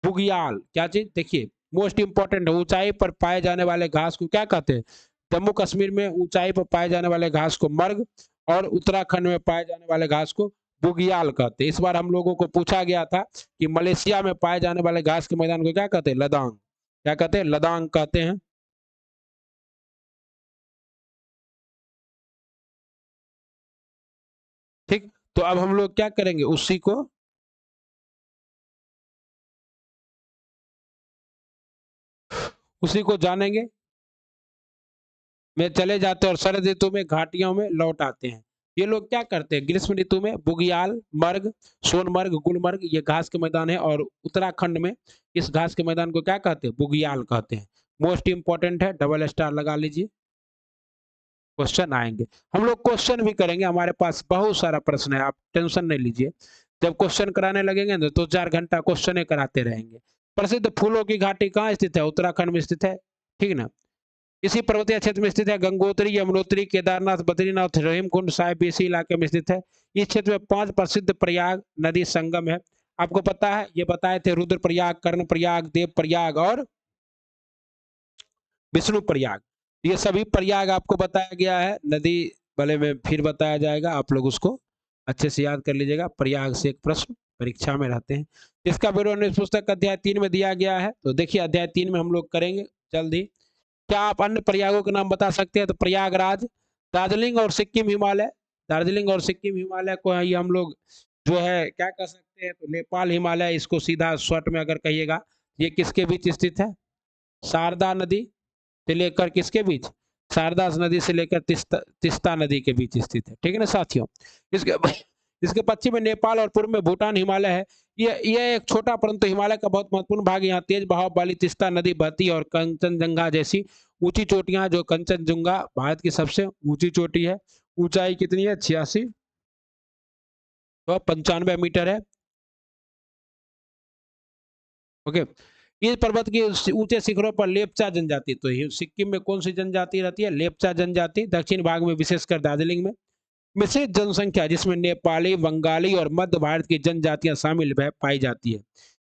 बुगियाल, क्या चीज, देखिए मोस्ट इंपॉर्टेंट है, ऊंचाई पर पाए जाने वाले घास को क्या कहते हैं, जम्मू कश्मीर में ऊंचाई पर पाए जाने वाले घास को मर्ग, और उत्तराखंड में पाए जाने वाले घास को बुग्याल कहते हैं। इस बार हम लोगों को पूछा गया था कि मलेशिया में पाए जाने वाले घास के मैदान को क्या कहते हैं? लदांग। क्या कहते हैं? लदांग कहते हैं। ठीक, तो अब हम लोग क्या करेंगे, उसी को जानेंगे। में चले जाते हैं और शरद ऋतु में घाटियों में लौट आते हैं। ये लोग क्या करते हैं? ग्रीष्म ऋतु में बुग्याल, मर्ग, सोनमर्ग, गुलमर्ग ये घास के मैदान है, और उत्तराखंड में इस घास के मैदान को क्या कहते हैं? बुग्याल कहते हैं। मोस्ट इंपॉर्टेंट है, डबल स्टार लगा लीजिए, क्वेश्चन आएंगे। हम लोग क्वेश्चन भी करेंगे, हमारे पास बहुत सारा प्रश्न है, आप टेंशन नहीं लीजिए। जब क्वेश्चन कराने लगेंगे ना तो 4 घंटा क्वेश्चन कराते रहेंगे। प्रसिद्ध फूलों की घाटी कहाँ स्थित है? उत्तराखंड में स्थित है, ठीक ना। इसी पर्वतीय क्षेत्र में स्थित है। गंगोत्री, यमुनोत्री, केदारनाथ, बद्रीनाथ, रहीमकुंड साहिब इसी इलाके में स्थित है। इस क्षेत्र में 5 प्रसिद्ध प्रयाग नदी संगम है। आपको पता है, ये बताए थे, रुद्र प्रयाग, कर्ण प्रयाग, देव प्रयाग और विष्णु प्रयाग। ये सभी प्रयाग आपको बताया गया है। नदी वाले में फिर बताया जाएगा, आप लोग उसको अच्छे से याद कर लीजिएगा। प्रयाग से एक प्रश्न परीक्षा में रहते हैं। इसका विवरण इस पुस्तक अध्याय 3 में दिया गया है। तो देखिए अध्याय 3 में हम लोग करेंगे जल्द ही। क्या आप अन्य प्रयागों के नाम बता सकते हैं? तो प्रयागराज, दार्जिलिंग और सिक्किम हिमालय। दार्जिलिंग और सिक्किम हिमालय को ही हम लोग जो है क्या कर सकते हैं? तो नेपाल हिमालय, इसको सीधा शॉर्ट में अगर कहिएगा। ये किसके बीच स्थित है? शारदा नदी से लेकर किसके बीच? शारदा नदी से लेकर तिस्ता नदी के बीच स्थित है, ठीक है ना साथियों। इसके इसके पश्चिम में नेपाल और पूर्व में भूटान हिमालय है। ये एक छोटा परंतु हिमालय का बहुत महत्वपूर्ण भाग। यहाँ तेज बहाव वाली तिस्ता नदी बहती है और कंचनजंगा जैसी ऊंची चोटियां, जो कंचनजंगा भारत की सबसे ऊंची चोटी है। ऊंचाई कितनी है? 86 तो 95 मीटर है। ओके, इस पर्वत के ऊंचे शिखरों पर लेप्चा जनजाति, तो सिक्किम में कौन सी जनजाति रहती है? लेप्चा जनजाति। दक्षिण भाग में विशेषकर दार्जिलिंग में मिश्रित जनसंख्या, जिसमें नेपाली, बंगाली और मध्य भारत की जनजातियां शामिल पाई जाती है।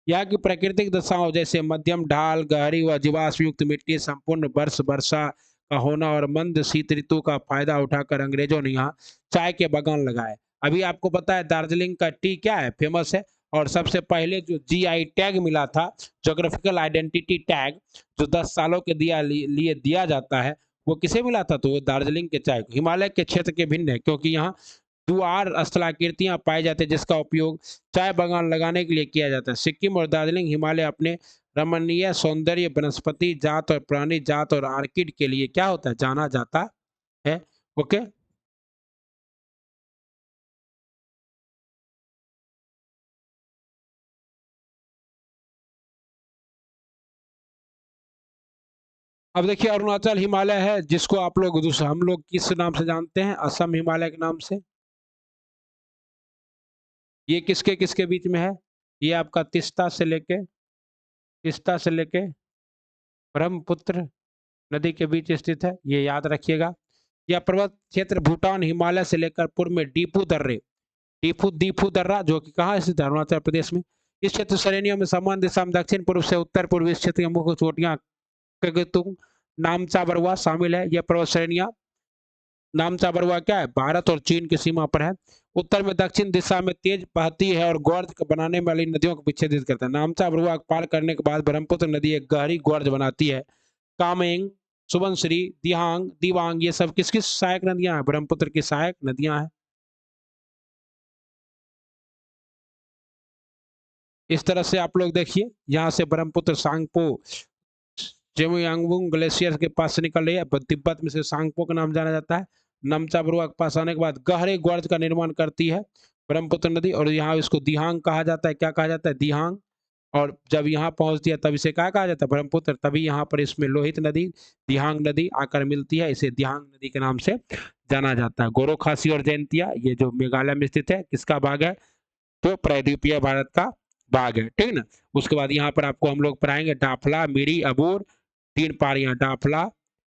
यहाँ की प्राकृतिक दशाओं जैसे मध्यम ढाल, गहरी व जीवाश्म युक्त मिट्टी, संपूर्ण वर्ष वर्षा का होना और मंद शीत ऋतु का फायदा उठाकर अंग्रेजों ने यहाँ चाय के बागान लगाए। अभी आपको पता है दार्जिलिंग का टी क्या है? फेमस है। और सबसे पहले जो जीआई टैग मिला था, जोग्राफिकल आइडेंटिटी टैग, जो 10 सालों के लिए दिया जाता है, वो किसे मिला था? तो वो दार्जिलिंग के चाय को। हिमालय के क्षेत्र के भिन्न है, क्योंकि यहाँ द्वार स्थलाकृतियां पाई जाती है, जिसका उपयोग चाय बागान लगाने के लिए किया जाता है। सिक्किम और दार्जिलिंग हिमालय अपने रमणीय सौंदर्य, वनस्पति जात और प्राणी जात और आर्किड के लिए क्या होता है? जाना जाता है। ओके, अब देखिए अरुणाचल हिमालय है, जिसको आप लोग हम लोग किस नाम से जानते हैं? असम हिमालय के नाम से। ये किसके किसके बीच में है? ये आपका तिस्ता से लेके ब्रह्मपुत्र नदी के बीच स्थित है, ये याद रखिएगा। यह पर्वत क्षेत्र भूटान हिमालय से लेकर पूर्व में डीपू दर्रे, दीपू दर्रा, जो कि कहाँ स्थित है? अरुणाचल प्रदेश में। इस क्षेत्र श्रेणियों में समान दिशा में दक्षिण पूर्व से उत्तर पूर्व इस क्षेत्र की मुख्य चोटियां कगतुंग, नामचा बरुआ शामिल है। यह पर्वत श्रेणियां, नामचा बरुआ क्या है? भारत और चीन की सीमा पर है। उत्तर में दक्षिण दिशा में तेज बहती है और गोर्ज बनाने वाली नदियों को विच्छेदित करता है। नामचा बरुआ पार करने के बाद ब्रह्मपुत्र नदी एक गहरी गोर्ज बनाती है। कामेंग, सुबनश्री, दिहांग, दिवांग ये सब किस किस सहायक नदियां हैं? ब्रह्मपुत्र की सहायक नदियां हैं। इस तरह से आप लोग देखिए, यहाँ से ब्रह्मपुत्र सांगपो जेमोयांगबुंग ग्लेशियर के पास से निकल रही है। तिब्बत में से सांगपो का नाम जाना जाता है। नमचा बरुआ के पास आने के बाद गहरे गोर्ज का निर्माण करती है ब्रह्मपुत्र नदी, और यहाँ इसको दिहांग कहा जाता है। क्या कहा जाता है? दिहांग। और जब यहाँ पहुंचती है तब इसे क्या कहा जाता है? ब्रह्मपुत्र। तभी यहाँ पर इसमें लोहित नदी, दिहांग नदी आकर मिलती है, इसे दिहांग नदी के नाम से जाना जाता है। गोरो खासी और जयंतिया, ये जो मेघालय में स्थित है, किसका भाग है? तो प्रायद्वीपीय भारत का भाग है, ठीक ना। उसके बाद यहाँ पर आपको हम लोग पढ़ाएंगे डाफला, मिरी, अबोर, 3 पहाड़ियां, डाफला,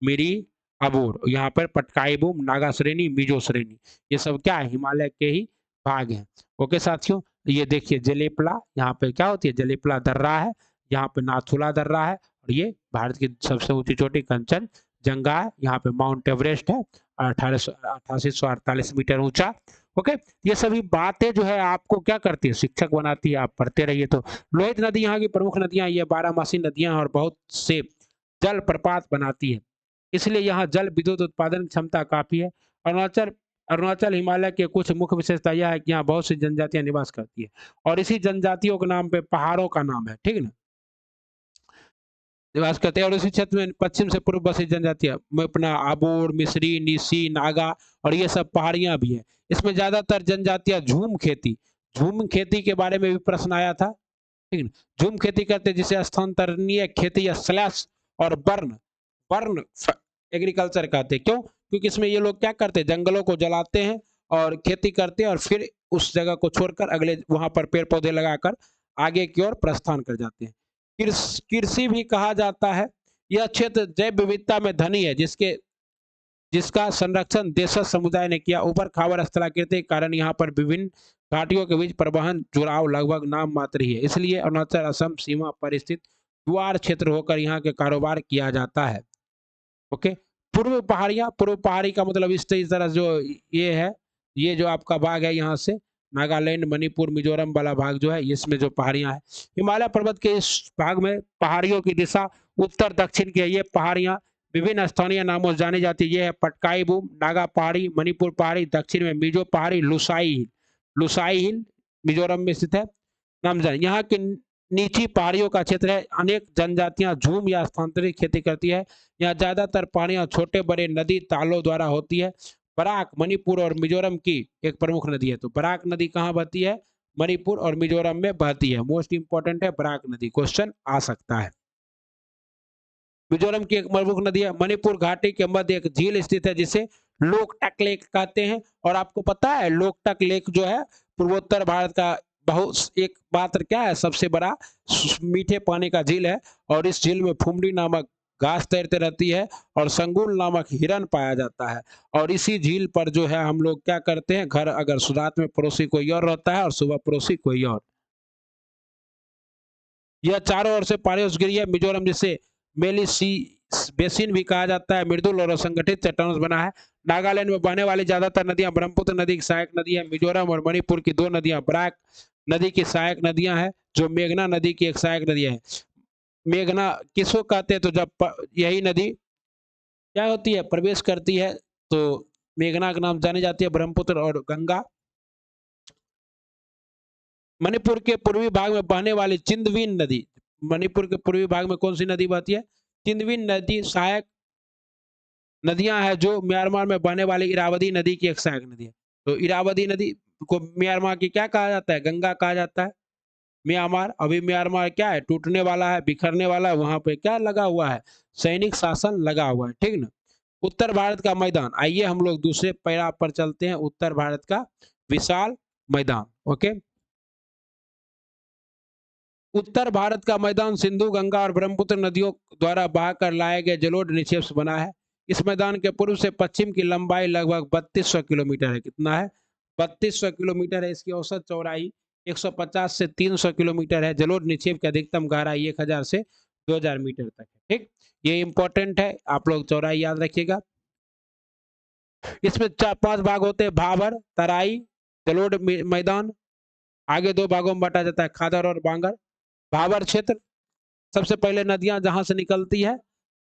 मिरी, अबोर। यहाँ पर पटकाई बूम, नागा श्रेणी, मिजो श्रेणी, ये सब क्या है? हिमालय के ही भाग हैं। ओके साथियों, ये देखिए जलेपला, यहाँ पे क्या होती है? जलेपला दर्रा है। यहाँ पे नाथुला दर्रा है, और ये भारत की सबसे ऊंची चोटी कंचनजंगा है। यहाँ पे माउंट एवरेस्ट है, 8848 मीटर ऊंचा। ओके, ये सभी बातें जो है आपको क्या करती है, शिक्षक बनाती है, आप पढ़ते रहिए। तो लोहित नदी यहाँ की प्रमुख नदियां, ये 12मासी नदियां और बहुत से जल प्रपात बनाती है, इसलिए यहाँ जल विद्युत उत्पादन क्षमता काफी है। अरुणाचल अरुणाचल हिमालय के कुछ मुख्य विशेषता यह है कि यहाँ बहुत सी जनजातियां निवास करती है, और इसी जनजातियों के नाम पे पहाड़ों का नाम है, ठीक है ना, निवास करते हैं। और इसी क्षेत्र में पश्चिम से पूर्व बसी जनजातियां अपना आबोर, मिस्री, निसी, नागा, और ये सब पहाड़ियां भी हैं। इसमें ज्यादातर जनजातियां झूम खेती के बारे में भी प्रश्न आया था, ठीक है ना? झूम खेती करते हैं, जिसे स्थानांतरणीय खेती या स्लैश और बर्न बर्न एग्रीकल्चर कहते हैं। क्यों? क्योंकि इसमें ये लोग क्या करते हैं, जंगलों को जलाते हैं और खेती करते हैं, और फिर उस जगह को छोड़कर अगले वहां पर पेड़ पौधे लगाकर आगे की ओर प्रस्थान कर जाते हैं। कृषि भी कहा जाता है। यह क्षेत्र जैव विविधता में धनी है, जिसका संरक्षण देशज समुदाय ने किया। ऊपर खावर स्थलाकृति के कारण यहाँ पर विभिन्न घाटियों के बीच परिवहन जुड़ाव लगभग नाम मात्र ही है, इसलिए अरुणाचल असम सीमा पर स्थित जुआर क्षेत्र होकर यहाँ के कारोबार किया जाता है। ओके, पूर्व पहाड़ी का मतलब इस तरह जो ये है, ये जो आपका भाग है यहाँ से नागालैंड, मणिपुर, मिजोरम वाला भाग जो है, इसमें जो पहाड़ियां हैं, हिमालय पर्वत के इस भाग में पहाड़ियों की दिशा उत्तर दक्षिण की है। ये पहाड़ियां विभिन्न स्थानीय नामों से जानी जाती है। ये है पटकाई बूम, नागा पहाड़ी, मणिपुर पहाड़ी, दक्षिण में मिजो पहाड़ी, लुसाई हिल मिजोरम में स्थित है, नामजान। यहाँ के नीची पहाड़ियों का क्षेत्र है। अनेक जनजातियां झूम या स्थानांतरित खेती करती है। यहाँ ज्यादातर पहाड़ियां छोटे बड़े नदी तालों द्वारा होती है। बराक मणिपुर और मिजोरम की एक प्रमुख नदी है। तो बराक नदी कहाँ बहती है? मणिपुर और मिजोरम में बहती है। मोस्ट इंपॉर्टेंट है बराक नदी, क्वेश्चन आ सकता है। मिजोरम की एक प्रमुख नदी है। मणिपुर घाटी के मध्य एक झील स्थित है, जिसे लोकटक लेक कहते हैं। और आपको पता है लोकटक लेक जो है पूर्वोत्तर भारत का बहुत एक मात्र क्या है, सबसे बड़ा मीठे पानी का झील है। और इस झील में फुमडी नामक घास तैरते रहती है, और संगुल नामक हिरन पाया जाता है। और इसी झील पर जो है हम लोग क्या करते हैं, घर अगर रात में पड़ोसी कोई और रहता है और सुबह पड़ोसी कोई और। यह चारों ओर से पहाड़ियों से घिरी है। मिजोरम जिसे मेलिसी बेसिन भी कहा जाता है, मृदुल और असंगठित चट्टानों से बना है। नागालैंड में बहने वाली ज्यादातर नदियां ब्रह्मपुत्र नदी की सहायक नदी है। मिजोरम और मणिपुर की दो नदियां बराक नदी की सहायक नदियां हैं, जो मेघना नदी की एक सहायक नदी है। मेघना किसको कहते हैं? तो जब यही नदी क्या होती है, प्रवेश करती है, तो मेघना के नाम जानी जाती है। ब्रह्मपुत्र और गंगा। मणिपुर के पूर्वी भाग में बहने वाली चिंदविन नदी, मणिपुर के पूर्वी भाग में कौन सी नदी बहती है? चिंदविन नदी सहायक नदियां हैं, जो म्यांमार में बहने वाली इरावदी नदी की एक सहायक नदी है। तो इरावदी नदी को म्यांमार की क्या कहा जाता है? गंगा कहा जाता है। म्यांमार, अभी म्यांमार क्या है, टूटने वाला है, बिखरने वाला है। वहां पे क्या लगा हुआ है? सैनिक शासन लगा हुआ है, ठीक ना। उत्तर भारत का मैदान, आइए हम लोग दूसरे पैरा पर चलते हैं। उत्तर भारत का विशाल मैदान। ओके, उत्तर भारत का मैदान सिंधु, गंगा और ब्रह्मपुत्र नदियों द्वारा बहाकर लाए गए जलोढ़ निक्षेप से बना है। इस मैदान के पूर्व से पश्चिम की लंबाई लगभग 3200 किलोमीटर है। कितना है? 3200 किलोमीटर है। इसकी औसत चौड़ाई 150 से 300 किलोमीटर है। जलोढ़ निक्षेप की अधिकतम गहराई 1000 से 2000 मीटर तक है। ठीक, ये इंपॉर्टेंट है, आप लोग चौड़ाई याद रखिएगा। इसमें 4-5 भाग होते हैं, भाबर, तराई, जलोढ़ मैदान। आगे दो भागों में बांटा जाता है, खादर और बांगर। भाबर क्षेत्र, सबसे पहले नदियां जहां से निकलती है,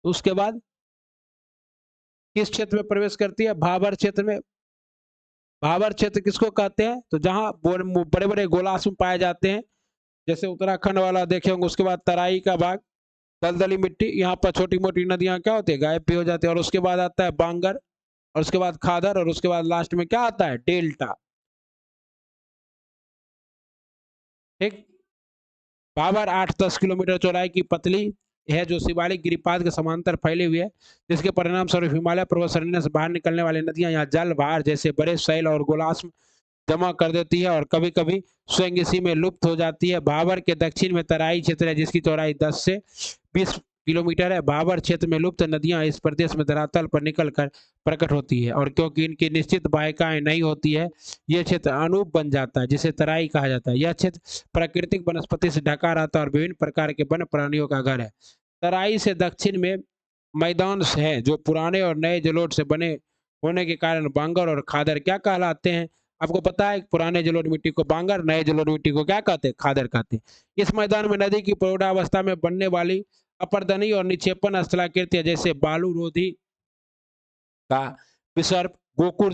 उसके बाद किस क्षेत्र में प्रवेश करती है? भाबर क्षेत्र में। भाबर क्षेत्र किसको कहते हैं? तो जहां बड़े बड़े गोलाश्म पाए जाते हैं, जैसे उत्तराखंड वाला देखे होंगे। उसके बाद तराई का भाग, दलदली मिट्टी, यहाँ पर छोटी मोटी नदियां क्या होती है, गायब भी हो जाती है। और उसके बाद आता है बांगर, और उसके बाद खादर, और उसके बाद लास्ट में क्या आता है? डेल्टा। ठीक, भाबर 8-10 किलोमीटर चौड़ाई की पतली है, जो शिवालिक गिरिपाद के समांतर फैली हुई है, जिसके परिणाम स्वरूप हिमालय पर्वत श्रेणी से बाहर निकलने वाली नदियां यहाँ जल भार जैसे बड़े शैल और गोलाश्म जमा कर देती है, और कभी कभी स्वयं इसी में लुप्त हो जाती है। भाबर के दक्षिण में तराई क्षेत्र है, जिसकी चौड़ाई 10 से 20 किलोमीटर है। भाबर क्षेत्र में लुप्त नदियां इस प्रदेश में धरातल पर निकलकर प्रकट होती है, और क्योंकि इनकी निश्चित वाहिकाएं नहीं होती है, यह क्षेत्र अनूप बन जाता है, जिसे तराई कहा जाता है। यह क्षेत्र प्राकृतिक वनस्पति से ढका रहता है और विभिन्न प्रकार के वन प्राणियों का घर है। तराई से दक्षिण में मैदान है, जो पुराने और नए जलोढ़ से बने होने के कारण बांगर और खादर क्या कहलाते हैं? आपको पता है पुराने जलोढ़ मिट्टी को बांगर, नए जलोढ़ मिट्टी को क्या कहते हैं? खादर कहते हैं। इस मैदान में नदी की प्रौढ़ावस्था में बनने वाली अपर्दनीय और निक्षेपण स्थलाकृतियां जैसे बालू रोधी का विसर्प, गोकुर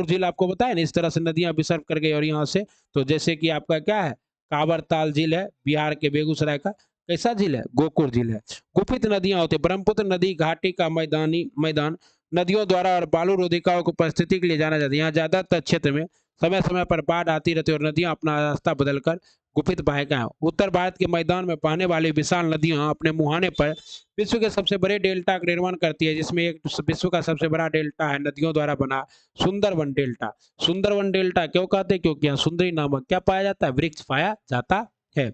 झील आपको पता है ना, इस तरह से नदियां विसर्प कर गई और यहाँ से, तो जैसे कि आपका क्या है, कांवरताल झील है बिहार के बेगूसराय का, कैसा झील है? गोकुर झील है। गुफित नदियां होती है, ब्रह्मपुत्र नदी घाटी का मैदान नदियों द्वारा और बालू रोधिकाओं की उपस्थिति के लिए जाना जाता है। यहाँ ज्यादातर क्षेत्र में समय समय पर बाढ़ आती रहती है और नदियां अपना रास्ता बदलकर गुफित बहायें। उत्तर भारत के मैदान में बहने वाली विशाल नदियां अपने मुहाने पर विश्व के सबसे बड़े डेल्टा का निर्माण करती है, जिसमें एक विश्व का सबसे बड़ा डेल्टा है नदियों द्वारा बना सुंदरवन डेल्टा। सुंदरवन डेल्टा क्यों कहते हैं? क्योंकि यहाँ सुंदरी नामक क्या पाया जाता है? वृक्ष पाया जाता है।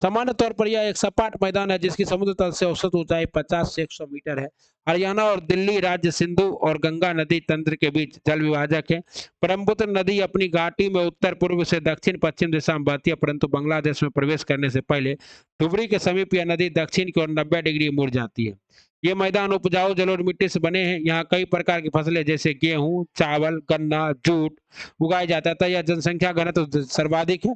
सामान्य तौर पर यह एक सपाट मैदान है जिसकी समुद्र तल से औसत ऊंचाई 50 से 100 मीटर है। हरियाणा और दिल्ली राज्य सिंधु और गंगा नदी तंत्र के बीच जल विभाजक है। ब्रह्मपुत्र नदी अपनी घाटी में उत्तर पूर्व से दक्षिण पश्चिम दिशा में बहती है, परंतु बांग्लादेश में प्रवेश करने से पहले धुबरी के समीप यह नदी दक्षिण की ओर 90 डिग्री मुड़ जाती है। ये मैदान उपजाऊ जलोढ़ मिट्टी से बने हैं। यहाँ कई प्रकार की फसलें जैसे गेहूं, चावल, गन्ना, जूट उगाया जाता है। यह जनसंख्या घनत्व सर्वाधिक है।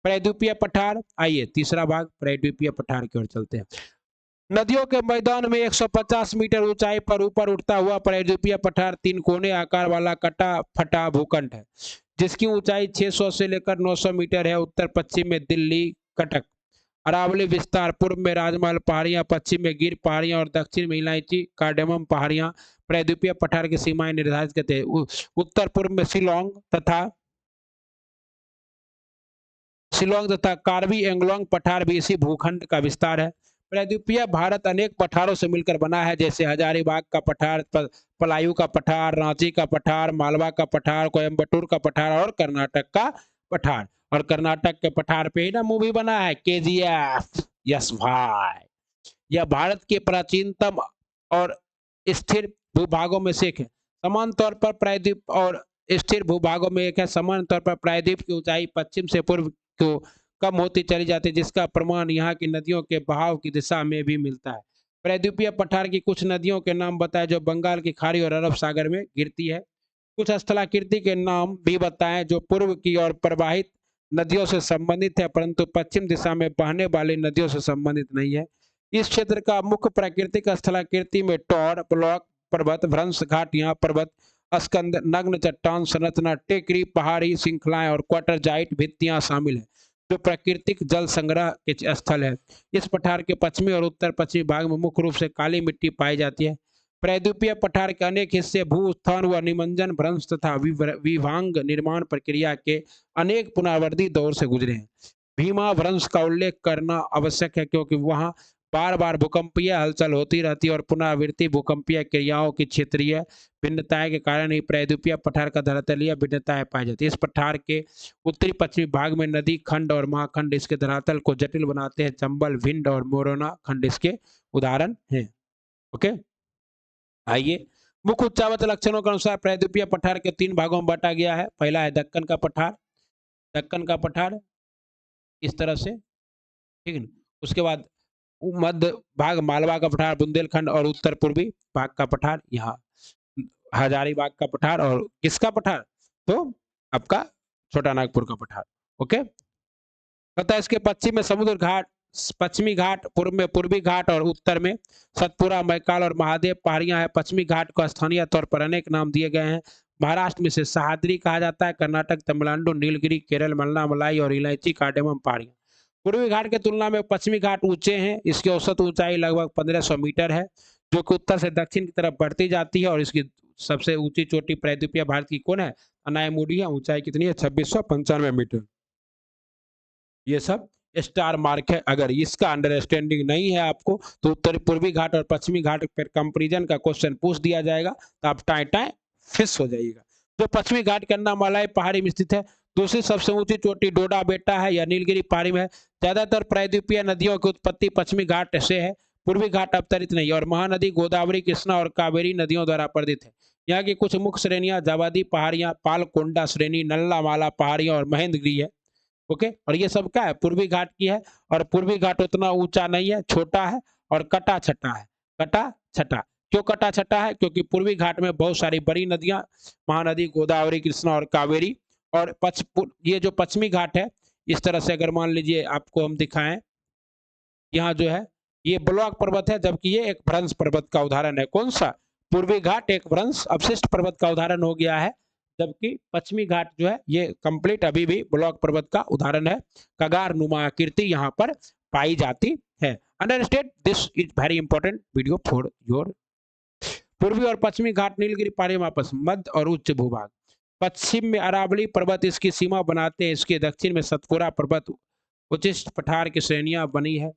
प्रायद्वीपीय पठार, आइए तीसरा भाग प्रायद्वीपीय पठार की ओर चलते हैं। नदियों के मैदान में 150 मीटर ऊंचाई पर ऊपर उठता हुआ प्रायद्वीपीय पठार 3 कोने आकार वाला कटा फटा भूखंड है, जिसकी ऊंचाई 600 से लेकर 900 मीटर है। उत्तर पश्चिम में दिल्ली, कटक, अरावली विस्तार, पूर्व में राजमहल पहाड़ियां, पश्चिम में गिर पहाड़ियां और दक्षिण में इलायची कार्डेमम पहाड़ियां प्रायद्वीपीय पठार की सीमाएं निर्धारित करते हैं। उत्तर पूर्व में शिलोंग तथा कार्बी एंगलोंग पठार भी इसी भूखंड का विस्तार है। प्रायद्वीपीय भारत अनेक पठारों से मिलकर बना है, जैसे हजारीबाग का पठार, पलायू का पठार, रांची का पठार, मालवा का पठार, कोयम्बटूर का पठार और कर्नाटक का पठार। और कर्नाटक के पठार पे ही ना मूवी बना है KGF। यस भाई, यह भारत के प्राचीनतम और स्थिर भूभागों में से एक है। समान तौर पर प्रायद्वीप और स्थिर भूभागों में एक है। समान तौर पर प्रायद्वीप की ऊंचाई पश्चिम से पूर्व को कम होती चली जाती है, जिसका प्रमाण यहाँ की नदियों के बहाव की दिशा में भी मिलता है। प्रायद्वीपीय पठार की कुछ नदियों के नाम बताएं जो बंगाल की खाड़ी और अरब सागर में गिरती है। कुछ स्थलाकृति के नाम भी बताएं जो पूर्व की ओर प्रवाहित नदियों से संबंधित है, परंतु पश्चिम दिशा में बहने वाली नदियों से संबंधित नहीं है। इस क्षेत्र का मुख्य प्राकृतिक स्थलाकृति में टॉर ब्लॉक पर्वत, भ्रंश घाट, यहाँ पर्वत, स्कंद, नग्न चट्टान संरचना, टेकरी, पहाड़ी श्रृंखलाएं और क्वार्टरजाइट भित्तियां शामिल है, जो प्राकृतिक जल संग्रह के स्थल है। इस पठार के पश्चिमी और उत्तर पश्चिमी भाग में मुख्य रूप से काली मिट्टी पाई जाती है। प्रायद्वीपीय पठार के अनेक हिस्से भू उत्थान व निमंजन, भ्रंश तथा विभांग निर्माण प्रक्रिया के अनेक पुनरावृत्ति दौर से गुजरे हैं। भीमा भ्रंश का उल्लेख करना आवश्यक है, क्योंकि वहां बार बार भूकंपीय हलचल होती रहती है और पुनरावृत्ति भूकंपीय क्रियाओं की क्षेत्रीय भिन्नताएं के कारण ही प्रायद्वीपीय पठार का धरातलीय भिन्नताएं पाई जाती है। इस पठार के उत्तरी पश्चिमी भाग में नदी खंड और महाखंड इसके धरातल को जटिल बनाते हैं। चंबल, भिंड और मोरना खंड इसके उदाहरण हैं। ओके, आइए मुख्य उच्चावच लक्षणों के अनुसार प्रायद्वीपीय पठार के 3 भागों में बांटा गया है। पहला है दक्कन का पठार। दक्कन का पठार इस तरह से, ठीक है ना। उसके बाद मध्य भाग मालवा का पठार, बुंदेलखंड और उत्तर पूर्वी भाग का पठार, यहाँ हजारीबाग का पठार और किसका पठार? तो आपका छोटा नागपुर का पठार। ओके, पता है इसके पश्चिम में समुद्र घाट, पश्चिमी घाट, पूर्व में पूर्वी घाट और उत्तर में सतपुरा, मैकाल और महादेव पहाड़ियां हैं। पश्चिमी घाट को स्थानीय तौर पर अनेक नाम दिए गए हैं। महाराष्ट्र में से सह्याद्री कहा जाता है। कर्नाटक, तमिलनाडु, नीलगिरी, केरल मन्नामलाई और इलायची कार्डेमम पहाड़ियां। पूर्वी घाट की तुलना में पश्चिमी घाट ऊंचे हैं। इसकी औसत ऊंचाई लगभग 1500 मीटर है, जो कि उत्तर से दक्षिण की तरफ बढ़ती जाती है। और इसकी सबसे ऊंची चोटी प्रायद्वीपीय भारत की कौन है? अनायमुडी है। ऊंचाई कितनी है? 2695 मीटर। ये सब स्टार मार्क है। अगर इसका अंडरस्टैंडिंग नहीं है आपको, तो उत्तर पूर्वी घाट और पश्चिमी घाट पर कंपेरिजन का क्वेश्चन पूछ दिया जाएगा, तो आप टाए टाए फिस हो जाइएगा। जो पश्चिमी घाट के अन्नामलाई पहाड़ी में स्थित है। दूसरी सबसे ऊंची चोटी डोडा बेटा है या नीलगिरी पहाड़ी में है। ज्यादातर प्रायद्वीपीय नदियों की उत्पत्ति पश्चिमी घाट से है। पूर्वी घाट अवतरित नहीं, और महानदी गोदावरी, कृष्णा और कावेरी नदियों द्वारा अपरदित है। यहाँ की कुछ मुख्य श्रेणियां जावादी पहाड़ियां, पालकोंडा श्रेणी, नल्लामाला पहाड़ियां और महेंद्रगिरी है। ओके, और ये सब क्या है? पूर्वी घाट की है। और पूर्वी घाट उतना ऊंचा नहीं है, छोटा है और कटा छटा है। कटा छटा क्यों कटा छटा है? क्योंकि पूर्वी घाट में बहुत सारी बड़ी नदियां, महानदी गोदावरी, कृष्णा और कावेरी और ये जो पश्चिमी घाट है, इस तरह से अगर मान लीजिए आपको हम दिखाएं, यहाँ जो है ये ब्लॉक पर्वत है, जबकि ये एक भ्रंश पर्वत का उदाहरण है। कौन सा? पूर्वी घाट एक भ्रंश अवशिष्ट पर्वत का उदाहरण हो गया है, जबकि पश्चिमी घाट जो है ये कंप्लीट अभी भी ब्लॉक पर्वत का उदाहरण है। कगार नुमा आकृति यहाँ पर पाई जाती है। Understand this is very important video for your. पूर्वी और पश्चिमी घाट नीलगिरी पहाड़ी वापस मध्य और उच्च भूभाग। पश्चिम में अरावली पर्वत इसकी सीमा बनाते हैं। इसके दक्षिण में सतपुरा पर्वत उच्चिष्ट पठार की श्रेणियां बनी है।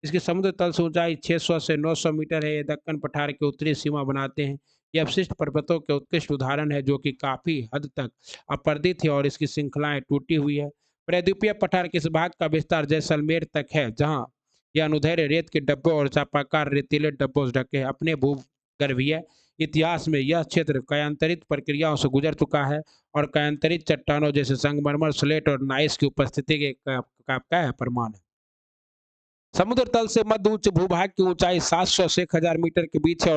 इसकी समुद्र तल से ऊंचाई 600 से 900 मीटर है। ये दक्कन पठार की उत्तरी सीमा बनाते हैं। ये अवशिष्ट पर्वतों के उत्कृष्ट उदाहरण है, जो कि काफी हद तक अपर्दित है और इसकी श्रृंखलाएं टूटी हुई है। प्रायद्वीपीय पठार के इस भाग का विस्तार जैसलमेर तक है, जहां यह अनुदैर्य रेत के डब्बों और चापाकार रेतीले डब्बों से ढके है। अपने भूगर्भीय इतिहास में यह क्षेत्र कायांतरित प्रक्रियाओं से गुजर चुका है और कायांतरित चट्टानों जैसे संगमरमर, स्लेट और नाइस की उपस्थिति के का प्रमाण है। समुद्र तल से मध्य उच्च भूभाग की ऊंचाई 700 से 1000 मीटर के बीच है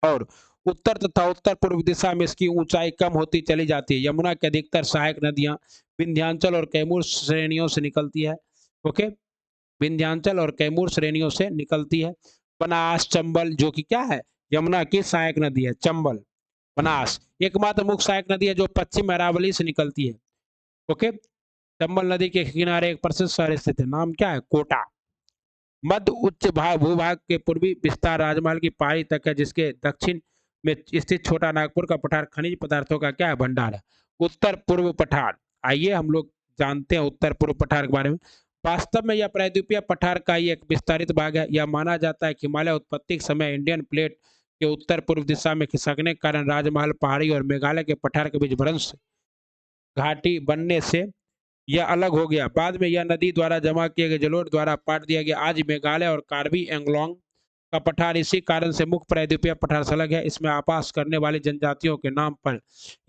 और उत्तर तथा उत्तर पूर्व दिशा में इसकी ऊंचाई कम होती चली जाती है। यमुना की अधिकतर सहायक नदियां विंध्याचल और कैमूर श्रेणियों से निकलती है। ओके, विंध्याचल और कैमूर श्रेणियों से निकलती है। बनास, चंबल, जो कि क्या है, यमुना की सहायक नदी है। चंबल, बनास एकमात्र मुख्य सहायक नदी है जो पश्चिम अरावली से निकलती है। ओके, चंबल नदी के किनारे एक प्रसिद्ध शहर स्थित है, नाम क्या है? कोटा। मध्य उच्च भूभाग के पूर्वी विस्तार राजमहल की पहाड़ी तक है, जिसके दक्षिण में स्थित छोटा नागपुर का पठार खनिज पदार्थों का क्या है? भंडार है। उत्तर पूर्व पठार, आइए हम लोग जानते हैं उत्तर पूर्व पठार के बारे में। वास्तव में यह प्रायद्वीपीय पठार का ही एक विस्तारित भाग है। यह माना जाता है कि हिमालय उत्पत्ति के समय इंडियन प्लेट के उत्तर पूर्व दिशा में खिसकने के कारण राजमहल पहाड़ी और मेघालय के पठार के बीच भ्रंश घाटी बनने से यह अलग हो गया। बाद में यह नदी द्वारा जमा किए गए जलोढ़ द्वारा पाट दिया गया। आज मेघालय और कार्बी एंगलोंग का पठार इसी कारण से मुख्य प्रायद्वीपीय पठार से अलग है। इसमें आवास करने वाली जनजातियों के नाम पर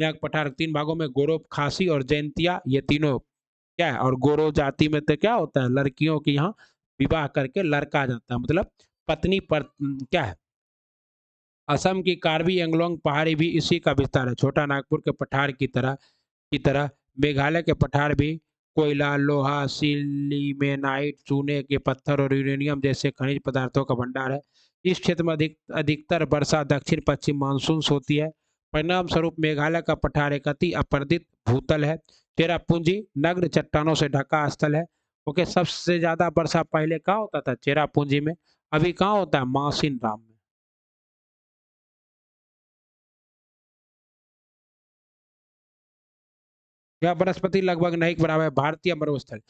यह पठार 3 भागों में गोरो, खासी और जैंतिया, ये तीनों क्या है? और गोरो जाति में तो क्या होता है? लड़कियों की यहाँ विवाह करके लड़का जाता है, मतलब पत्नी पर क्या है? असम की कार्बी एंगलोंग पहाड़ी भी इसी का विस्तार है। छोटा नागपुर के पठार की तरह मेघालय के पठार भी कोयला, लोहा, सिलीमेनाइट, चूने के पत्थर और यूरेनियम जैसे खनिज पदार्थों का भंडार है। इस क्षेत्र में अधिकतर वर्षा दक्षिण पश्चिम मानसून से होती है। परिणाम स्वरूप मेघालय का पठार एक अति अपर्दित भूतल है। चेरापूंजी नग्न चट्टानों से ढका स्थल है। ओके, सबसे ज्यादा वर्षा पहले कहाँ होता था? चेरापूंजी में। अभी कहाँ होता है? मासिन राम में। यह वनस्पति लगभग नहीं के बराबर है। भारतीय मरुस्थल,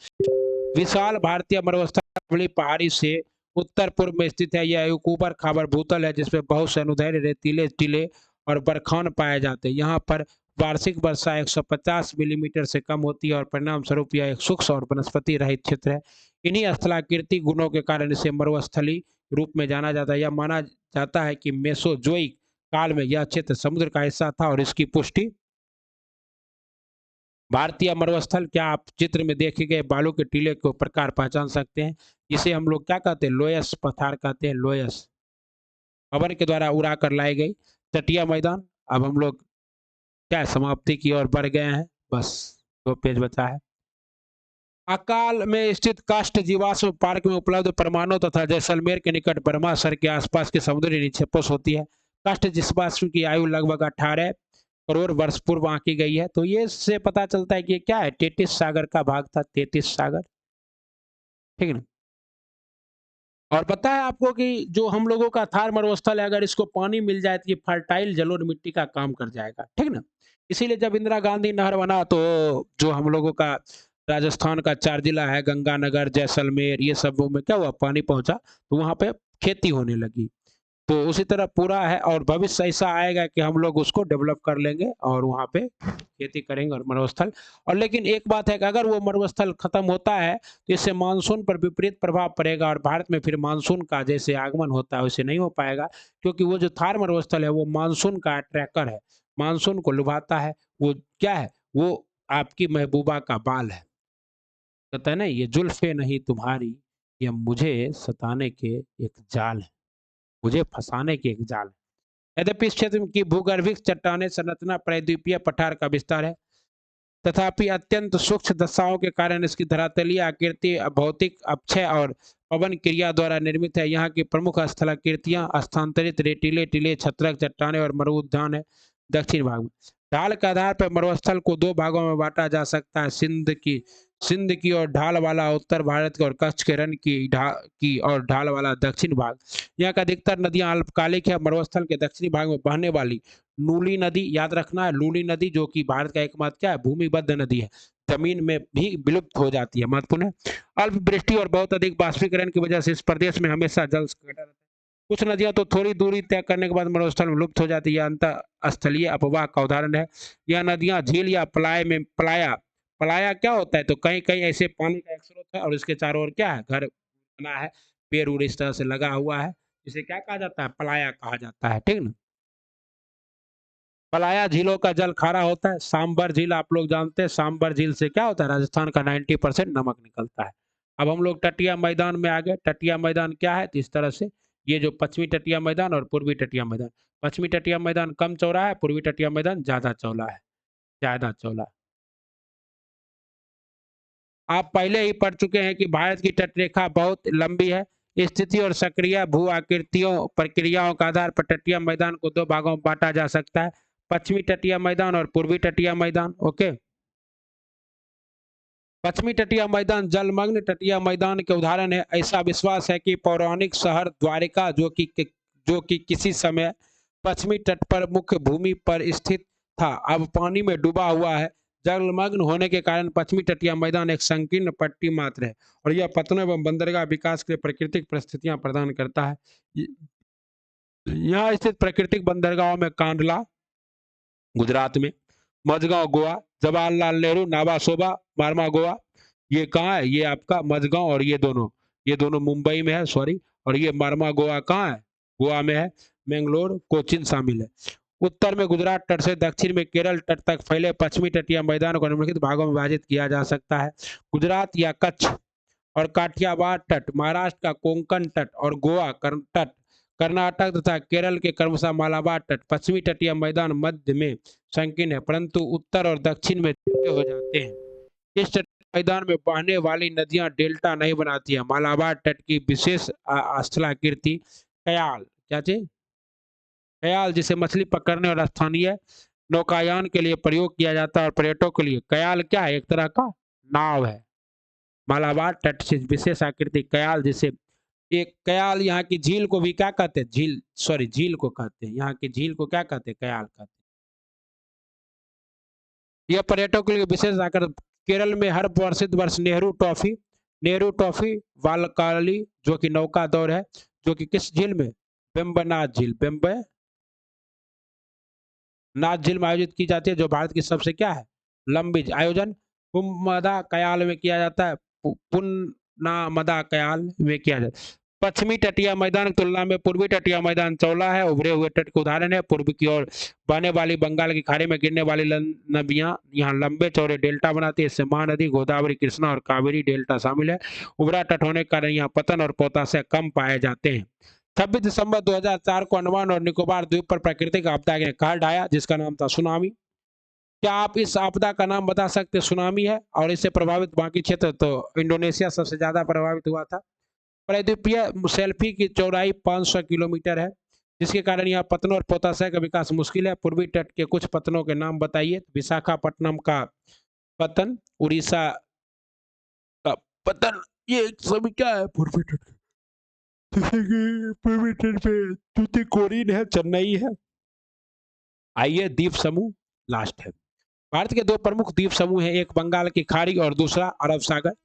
विशाल भारतीय मरुस्थल पहाड़ी से उत्तर पूर्व में स्थित है। यह एक ऊपर खाबर भूतल है, जिसमें बहुत से अनुदैर्य रेतीले टीले और बरखान पाए जाते हैं। यहाँ पर वार्षिक वर्षा 150 मिलीमीटर से कम होती है और परिणाम स्वरूप यह एक शुष्क और वनस्पति रहित क्षेत्र है। इन्हीं स्थलाकृतिक गुणों के कारण इसे मरुस्थली रूप में जाना जाता है। यह माना जाता है कि मेसोजोइक काल में यह क्षेत्र समुद्र का हिस्सा था और इसकी पुष्टि भारतीय मरुस्थल, क्या आप चित्र में देखे गए बालू के टीले को प्रकार पहचान सकते हैं? इसे हम लोग क्या कहते हैं? लोयस पठार कहते हैं। लोयस पवन के द्वारा उड़ा कर लाई गई तटीय मैदान। अब हम लोग क्या समाप्ति की ओर बढ़ गए हैं, बस 2 पेज बचा है। अकाल में स्थित काष्ठ जीवाश्म पार्क में उपलब्ध परमाणु तथा जैसलमेर के निकट ब्रह्मासर के आसपास के समुद्री निक्षेपों से होती है। काष्ठ जीवाश्म की आयु लगभग 18 करोड़ वर्ष पूर्व आंकी गई है। तो ये से पता चलता है कि क्या है? टेथिस सागर का भाग था, टेथिस सागर, ठीक है ना। और पता है आपको कि जो हम लोगों का थार मरुस्थल है, अगर इसको पानी मिल जाए तो ये फर्टाइल जलोढ़ मिट्टी का काम कर जाएगा, ठीक ना। इसीलिए जब इंदिरा गांधी नहर बना तो जो हम लोगों का राजस्थान का 4 जिला है, गंगानगर, जैसलमेर, ये सब में क्या हुआ? पानी पहुंचा तो वहां पे खेती होने लगी। तो उसी तरह पूरा है और भविष्य ऐसा आएगा कि हम लोग उसको डेवलप कर लेंगे और वहाँ पे खेती करेंगे और मरुस्थल। और लेकिन एक बात है कि अगर वो मरुस्थल खत्म होता है तो इससे मानसून पर विपरीत प्रभाव पड़ेगा और भारत में फिर मानसून का जैसे आगमन होता है वैसे नहीं हो पाएगा, क्योंकि वो जो थार मरुस्थल है वो मानसून का ट्रैकर है, मानसून को लुभाता है। वो क्या है? वो आपकी महबूबा का बाल है। कहता है ना, ये जुल्फे नहीं तुम्हारी, ये मुझे सताने के एक जाल है, मुझे फंसाने की एक जाल है। यद्यपि इस क्षेत्र की भूगर्भिक चट्टाने संरचना प्रायद्वीपीय पठार का विस्तार है। तथापि अत्यंत सूक्ष्म दशाओं के कारण इसकी धरातलीय आकृति भौतिक अपक्षय और पवन क्रिया द्वारा निर्मित है। यहाँ की प्रमुख स्थलाकृतियां स्थानांतरित रेतीले टीले छत्रक चट्टाने और मरु उद्यान है दक्षिण भाग में। ढाल के आधार पर मरुस्थल को दो भागों में बांटा जा सकता है, सिंध की और ढाल वाला उत्तर भारत और कच्छ के रण की और ढाल वाला दक्षिण भाग। यहाँ का अधिकतर नदियां अल्पकालिक है। मरुस्थल के दक्षिणी भाग में बहने वाली नूली नदी, याद रखना है, लूली नदी जो कि भारत का एकमात्र क्या है, भूमिबद्ध नदी है, जमीन में भी विलुप्त हो जाती है, महत्वपूर्ण है। अल्प वृष्टि और बहुत अधिक बाष्पीकरण की वजह से इस प्रदेश में हमेशा जल संकट रहता है। कुछ नदियां तो थोड़ी दूरी तय करने के बाद मरुस्थल में लुप्त हो जाती है, अंतर स्थलीय अपवाह का उदाहरण है। यह नदियां झील या पलाया क्या होता है, तो कहीं कहीं ऐसे पानी का एक स्रोत है और इसके चारों ओर क्या है, घर बना है, पेड़ उड़ इस तरह से लगा हुआ है, इसे क्या कहा जाता है, पलाया कहा जाता है, ठीक ना। पलाया झीलों का जल खारा होता है। सांबर झील आप लोग जानते हैं, सांबर झील से क्या होता है, राजस्थान का 90% नमक निकलता है। अब हम लोग तटीय मैदान में आ गए। तटीय मैदान क्या है, तो इस तरह से ये जो पश्चिमी तटीय मैदान और पूर्वी तटीय मैदान, पश्चिमी तटीय मैदान कम चौड़ा है, पूर्वी तटीय मैदान ज्यादा चौड़ा है, ज्यादा चौड़ा। आप पहले ही पढ़ चुके हैं कि भारत की तटरेखा बहुत लंबी है। स्थिति और सक्रिय भू आकृतियों प्रक्रियाओं के आधार पर तटीय मैदान को दो भागों में बांटा जा सकता है, पश्चिमी तटीय मैदान और पूर्वी तटीय मैदान। ओके, पश्चिमी तटीय मैदान जलमग्न तटीय मैदान के उदाहरण है। ऐसा विश्वास है कि पौराणिक शहर द्वारिका जो कि किसी समय पश्चिमी तट पर मुख्य भूमि पर स्थित था, अब पानी में डूबा हुआ है। जलमग्न होने के कारण पश्चिमी तटीय मैदान एक संकीर्ण पट्टी मात्र है और यह पत्तनों एवं बंदरगाह विकास के लिए प्राकृतिक परिस्थितियां प्रदान करता है। यहाँ स्थित प्राकृतिक बंदरगाहों में कांडला गुजरात में, मझगांव गोवा, जवाहरलाल नेहरू नावासोबा मारमा गोवा, ये कहाँ है, ये आपका मझगांव, और ये दोनों मुंबई में है, सॉरी, और ये मारमा गोवा कहाँ है, गोवा में है। मैंगलोर कोचिन शामिल है। उत्तर में गुजरात तट से दक्षिण में केरल तट तक फैले पश्चिमी तटीय मैदान को निम्नलिखित भागों में विभाजित किया जा सकता है। गुजरात या कच्छ और काठियावाड़ तट, महाराष्ट्र का कोंकण तट और गोवा तट, कर्नाटक तथा केरल के क्रमशः मालाबार तट। पश्चिमी तटीय मैदान मध्य में संकीर्ण है परंतु उत्तर और दक्षिण में छोटे हो जाते हैं। इस तटीय मैदान में बहने वाली नदियां डेल्टा नहीं बनाती है। मालाबार तट की विशेष स्थलाकृति कयाल, क्या चीज, कयाल जिसे मछली पकड़ने और स्थानीय नौकायान के लिए प्रयोग किया जाता है और पर्यटकों के लिए कयाल क्या है, एक तरह का नाव है। मालाबार तट से विशेष आकृति कयाल, जिसे एक कयाल, यहाँ की झील को भी क्या कहते हैं, झील, सॉरी झील को कहते हैं, यहाँ की झील को क्या कहते हैं, कयाल कहते हैं। यह पर्यटकों के लिए विशेष आकर केरल में हर प्रसिद्ध वर्ष नेहरू ट्रॉफी वालकाली जो कि नौका दौड़ है, जो कि किस झील में, बेम्बनाथ झील में आयोजित की जाती है, जो भारत की सबसे क्या है, लंबी आयोजन पुनमदा कयाल में किया जाता है, पुन्नामदा कयाल में किया जाता है। पश्चिमी तटीय मैदान की तुलना में पूर्वी तटीय मैदान चौड़ा है। उभरे हुए तट के उदाहरण है, पूर्व की ओर बहने वाली बंगाल की खाड़ी में गिरने वाली नदियां यहाँ लंबे चौड़े डेल्टा बनाती है। इससे महानदी, गोदावरी, कृष्णा और कावेरी डेल्टा शामिल है। उभरा तट होने के कारण यहाँ पतन और पोताशय कम पाए जाते हैं। 26 दिसंबर 2004 को अंडमान और निकोबार द्वीप पर प्राकृतिक आपदा ने कहर ढाया जिसका नाम था सुनामी। क्या आप इस आपदा का नाम बता सकते, सुनामी है, और इससे प्रभावित बाकी क्षेत्र, तो इंडोनेशिया सबसे ज्यादा प्रभावित हुआ था। प्रायद्वीपीय शेल्फी की चौड़ाई 500 किलोमीटर है जिसके कारण यहाँ पत्तनों और पोताशय का विकास मुश्किल है। पूर्वी तट के कुछ पत्तनों के नाम बताइए। विशाखापट्टनम का पतन, उड़ीसा का पतन, ये सभी क्या है, पूर्वी तट, जैसे कि पूर्वी तट पे तूतीकोरिन है, चेन्नई है। आइए द्वीप समूह लास्ट है। भारत के दो प्रमुख द्वीप समूह हैं, एक बंगाल की खाड़ी और दूसरा अरब सागर।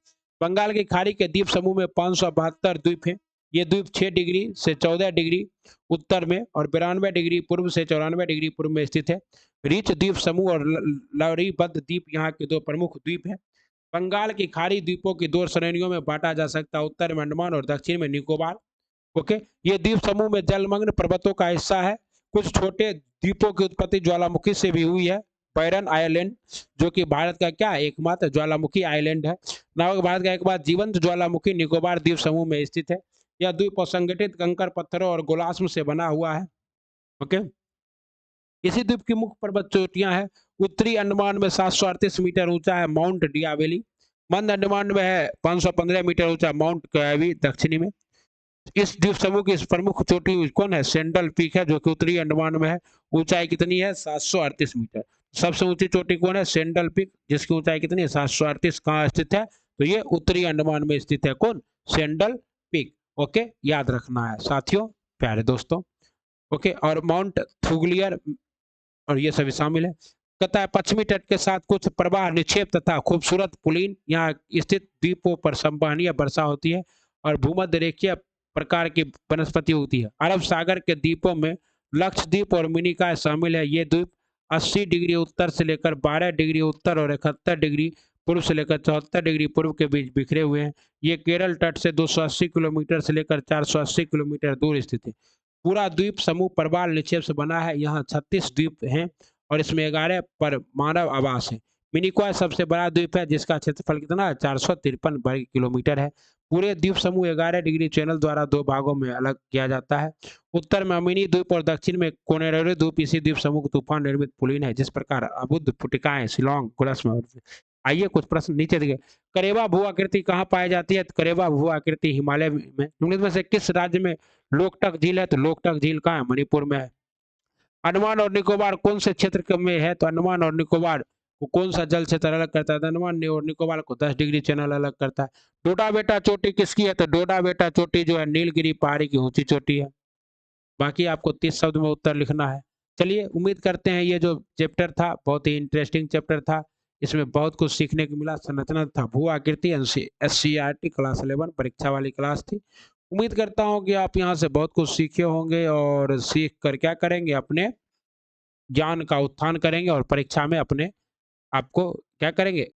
बंगाल की खाड़ी के द्वीप समूह में 572 द्वीप हैं। ये द्वीप 6 डिग्री से 14 डिग्री उत्तर में और 92 डिग्री पूर्व से 94 डिग्री पूर्व में स्थित है। रीच द्वीप समूह और लहरीबद्ध द्वीप यहाँ के दो प्रमुख द्वीप हैं। बंगाल की खाड़ी द्वीपों की दो श्रेणियों में बांटा जा सकता है, उत्तर में अंडमान और दक्षिण में निकोबार। ओके, ये द्वीप समूह में जलमग्न पर्वतों का हिस्सा है। कुछ छोटे द्वीपों की उत्पत्ति ज्वालामुखी से भी हुई है। बैरन आइलैंड जो कि भारत का क्या है, एकमात्र ज्वालामुखी आइलैंड है। नामक भारत का एकमात्र जीवंत ज्वालामुखी निकोबार द्वीप समूह में स्थित है। यह द्वीप असंगठित कंकड़ पत्थरों और गोलाश्म से बना हुआ है। ओके, इसी द्वीप की मुख्य पर्वत चोटियां हैं। उत्तरी अंडमान में 738 मीटर ऊंचा है माउंट डियावेली। मध्य अंडमान में है 515 मीटर ऊंचा माउंट कैवी। दक्षिणी में इस द्वीप समूह की प्रमुख चोटी कौन है? सेंट्रल पीक है, जो कि उत्तरी अंडमान में है। ऊंचाई कितनी है? 738 मीटर। सबसे ऊंची चोटी कौन है? सेंट्रल पीक, जिसकी ऊंचाई कितनी है? 738। कहाँ स्थित है? तो ये उत्तरी अंडमान में स्थित है। कौन? Central peak. ओके, याद रखना है साथियों, प्यारे दोस्तों। ओके, और माउंट थूगलियर और ये सभी शामिल है। कहता है पश्चिमी तट के साथ कुछ प्रवाह निक्षेप तथा खूबसूरत पुलिन यहाँ स्थित द्वीपों पर संवहनीय वर्षा होती है और भूमध्य रेखीय प्रकार की वनस्पति होती है। अरब सागर के द्वीपों में लक्षद्वीप और मिनिकॉय शामिल है। ये द्वीप 80 डिग्री उत्तर से लेकर 12 डिग्री उत्तर और 71 डिग्री पूर्व से लेकर 74 डिग्री पूर्व के बीच बिखरे हुए हैं। ये केरल तट से 280 किलोमीटर से लेकर 480 किलोमीटर दूर स्थित है। पूरा द्वीप समूह प्रवाल निक्षेप से बना है। यहाँ 36 द्वीप हैं और इसमें 11 पर मानव आवास है। मिनिकॉय सबसे बड़ा द्वीप है, जिसका क्षेत्रफल कितना है? 453 वर्ग किलोमीटर है। पूरे द्वीप समूह 11 डिग्री चैनल द्वारा दो भागों में अलग किया जाता है। उत्तर में अमीनी द्वीप और दक्षिण में कोनेरो द्वीप इसी द्वीप समूह के तूफान निर्मित पुलिन है। जिस प्रकार अबुद्ध पुटिकाएं शिलोंग कुरस में। आइए कुछ प्रश्न नीचे दिए। करेवा भू आकृति कहाँ पाई जाती है? तो करेवा भू आकृति हिमालय में। निम्नलिखित में से किस राज्य में लोकटक झील है? तो लोकटक झील कहाँ है? मणिपुर में है। अंडमान और निकोबार कौन से क्षेत्र में है? तो अंडमान और निकोबार को कौन सा जल क्षेत्र अलग करता है? अंडमान और निकोबार को 10 डिग्री चैनल अलग करता है। डोडा बेटा चोटी किसकी है? तो डोडा बेटा चोटी जो है नीलगिरी पहाड़ी की ऊंची चोटी है। बाकी आपको 30 शब्द में उत्तर लिखना है। चलिए, उम्मीद करते हैं ये जो चैप्टर था बहुत ही इंटरेस्टिंग चैप्टर था। इसमें बहुत कुछ सीखने को मिला। संरचना था भू आकृति, SCERT क्लास 11 परीक्षा वाली क्लास थी। उम्मीद करता हूँ कि आप यहाँ से बहुत कुछ सीखे होंगे और सीख कर क्या करेंगे? अपने ज्ञान का उत्थान करेंगे और परीक्षा में अपने आपको क्या करेंगे?